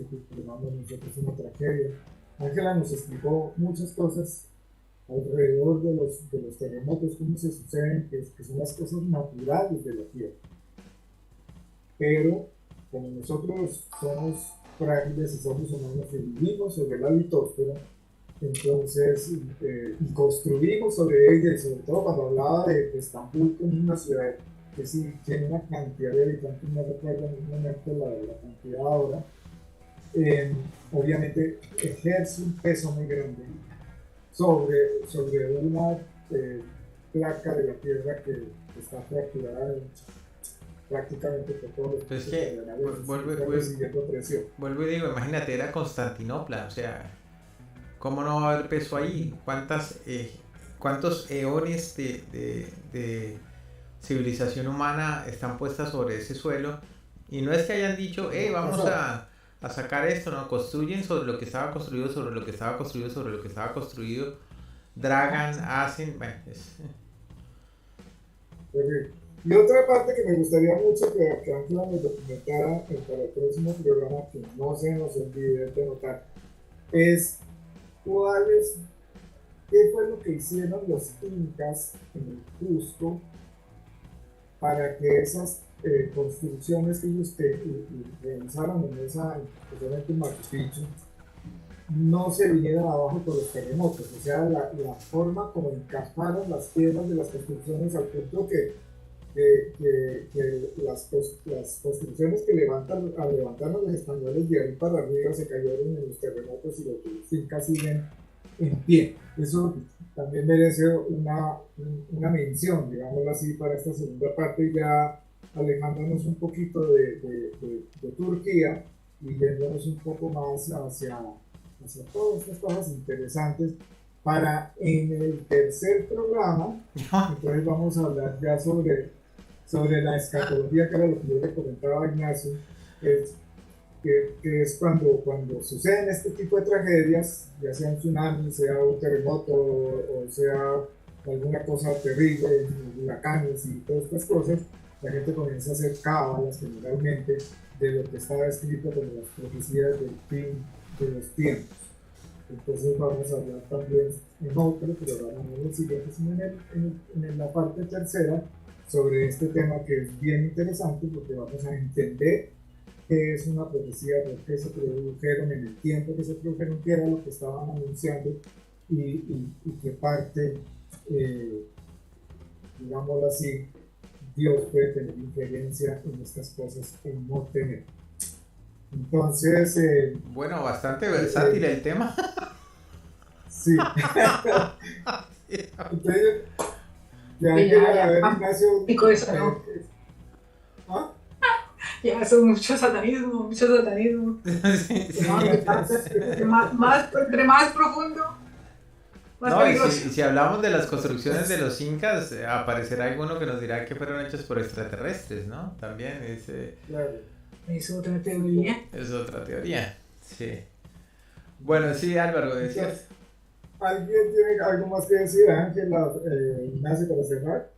que llamamos nosotros una tragedia. Ángela nos explicó muchas cosas alrededor de los terremotos, cómo se suceden, que son las cosas naturales de la Tierra. Pero como nosotros somos frágiles y somos humanos y vivimos sobre la litósfera, entonces y construimos sobre ella, y sobre todo cuando hablaba de Estambul como una ciudad que sí tiene una cantidad de habitantes, no recuerdo en un momento la cantidad ahora, obviamente ejerce un peso muy grande sobre una placa de la Tierra que está fracturada prácticamente por todos los Pues puntos que cardenales, vuelvo, está recibiendo presión. vuelvo y digo, imagínate, era Constantinopla, o sea, ¿cómo no va a haber peso ahí? ¿Cuántos eones de civilización humana están puestas sobre ese suelo? Y no es que hayan dicho, vamos a sacar esto, no, construyen sobre lo que estaba construido, sobre lo que estaba construido, sobre lo que estaba construido, dragan, hacen, bueno, Y otra parte que me gustaría mucho que Ángela nos documentara para el próximo programa, que no se nos olvide de notar, es qué fue lo que hicieron los incas en el Cusco para que esas construcciones que ellos realizaron en esa, especialmente en Machu Picchu, no se vinieran abajo por los terremotos. O sea, la forma como encajaron las piedras de las construcciones al punto que las construcciones que levantaron los españoles de ahí para arriba se cayeron en los terremotos y los incas siguen en pie. Eso también merece una mención, digámoslo así, para esta segunda parte, ya alejándonos un poquito de Turquía y yéndonos un poco más hacia todas estas cosas interesantes para en el tercer programa. Entonces vamos a hablar ya sobre la escatología, que era lo que yo le comentaba a Ignacio, que es cuando suceden este tipo de tragedias, ya sea un tsunami, sea un terremoto o sea alguna cosa terrible, huracanes y todas estas cosas, la gente comienza a hacer cábalas generalmente de lo que estaba escrito como las profecías del fin de los tiempos. Entonces vamos a hablar también en otro programa, no en el siguiente, sino en la parte tercera, sobre este tema que es bien interesante, porque vamos a entender qué es una profecía, por qué se produjeron en el tiempo que se produjeron, qué era lo que estaban anunciando y qué parte, digámoslo así, Dios puede tener injerencia en estas cosas o no tener. Entonces, bueno, bastante versátil el tema. Sí. Entonces, ya quería ver, Ignacio. Pico eso, ¿no? ¿Ah? Ya, son mucho satanismo. Sí, Sí, entre más profundo, más no, peligroso. y si hablamos de las construcciones de los incas, aparecerá alguno que nos dirá que fueron hechos por extraterrestres, ¿no? También Claro. Es otra teoría. Es otra teoría, sí. Bueno, sí, Álvaro, decías. ¿Alguien tiene algo más que decir, Ángela, Ignacio, para cerrar?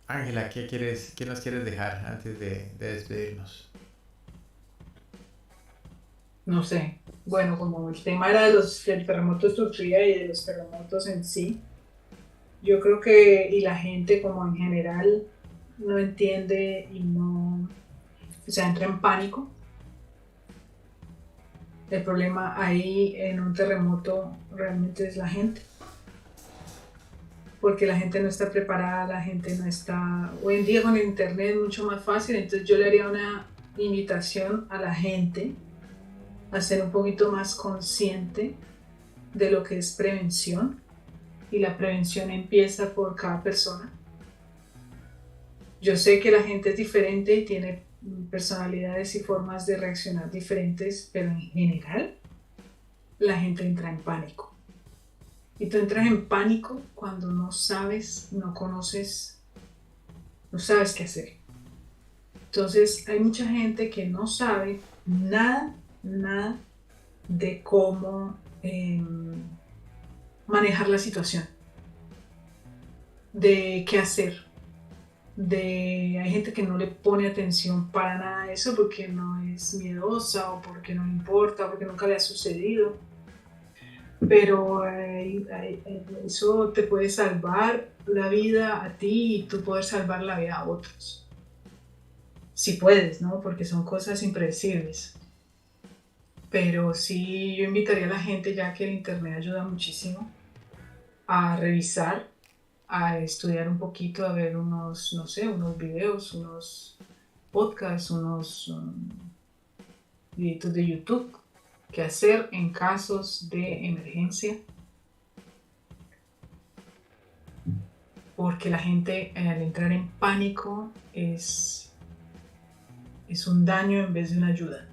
Ángela, ¿qué nos quieres dejar antes de despedirnos? No sé. Bueno, como el tema era del terremoto de Turquía y de los terremotos en sí, yo creo que, y la gente como en general no entiende y no, o sea, entra en pánico. El problema ahí en un terremoto realmente es la gente, porque la gente no está preparada, la gente no está... Hoy en día con el internet es mucho más fácil, entonces yo le haría una invitación a la gente a ser un poquito más consciente de lo que es prevención, y la prevención empieza por cada persona. Yo sé que la gente es diferente y tiene personalidades y formas de reaccionar diferentes, pero en general la gente entra en pánico. Y tú entras en pánico cuando no sabes, no conoces, no sabes qué hacer. Entonces hay mucha gente que no sabe nada de cómo manejar la situación, de qué hacer. Hay gente que no le pone atención para nada a eso porque no es miedosa o porque no le importa o porque nunca le ha sucedido. pero eso te puede salvar la vida a ti y tú puedes salvar la vida a otros. Si puedes, ¿no? Porque son cosas impredecibles. Pero sí, yo invitaría a la gente, ya que el internet ayuda muchísimo, a revisar, a estudiar un poquito, a ver unos, no sé, unos videos, unos podcasts, unos videitos de YouTube, qué hacer en casos de emergencia. Porque la gente al entrar en pánico es un daño en vez de una ayuda.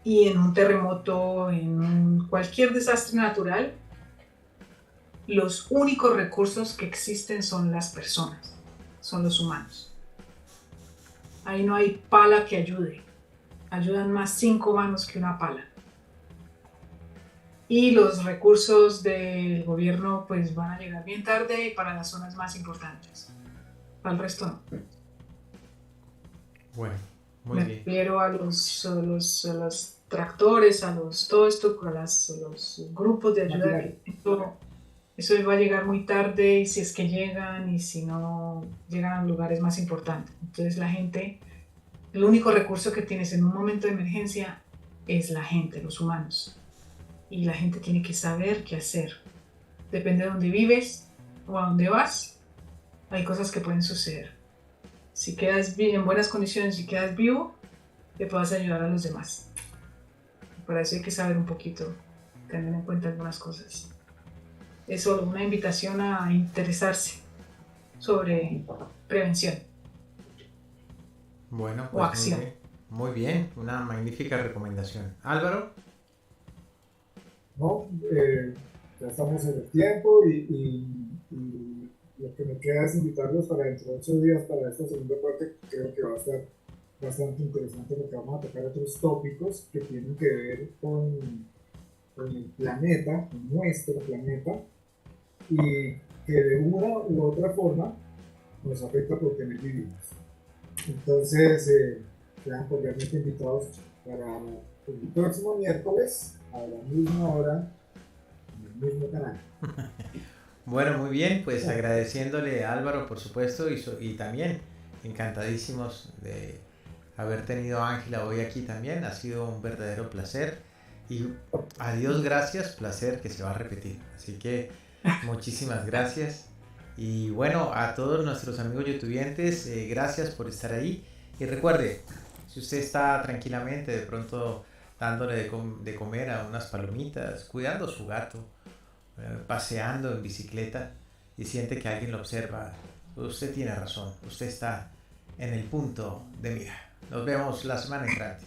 Y en un terremoto, en cualquier desastre natural, los únicos recursos que existen son las personas, son los humanos. Ahí no hay pala que ayude. Ayudan más 5 manos que una pala. Y los recursos del gobierno pues van a llegar bien tarde para las zonas más importantes. Para el resto no. Bueno, muy Me bien. refiero a los tractores, todo esto, a los grupos de ayuda. Eso va a llegar muy tarde, y si es que llegan y si no llegan a lugares más importantes. Entonces la gente, el único recurso que tienes en un momento de emergencia es la gente, los humanos. Y la gente tiene que saber qué hacer. Depende de dónde vives o a dónde vas, hay cosas que pueden suceder. Si quedas en buenas condiciones y quedas vivo, te puedes ayudar a los demás. Para eso hay que saber un poquito, tener en cuenta algunas cosas. Es solo una invitación a interesarse sobre prevención. Bueno, O pues acción. muy bien, una magnífica recomendación. Álvaro. ¿No? Ya estamos en el tiempo y lo que me queda es invitarlos para dentro de 8 días para esta segunda parte. Creo que va a estar bastante interesante porque vamos a tocar otros tópicos que tienen que ver con el planeta, con nuestro planeta, y que de una u otra forma nos afecta porque en él vivimos. Entonces, quedan cordialmente invitados para el próximo miércoles a la misma hora en el mismo canal. Bueno, muy bien, pues agradeciéndole a Álvaro, por supuesto, y también encantadísimos de haber tenido a Ángela hoy aquí también. Ha sido un verdadero placer y a Dios gracias, placer que se va a repetir. Así que muchísimas gracias. Y bueno, a todos nuestros amigos youtubientes, gracias por estar ahí. Y recuerde, si usted está tranquilamente de pronto dándole de comer a unas palomitas, cuidando a su gato, paseando en bicicleta y siente que alguien lo observa, usted tiene razón, usted está en el punto de mira. Nos vemos la semana entrante.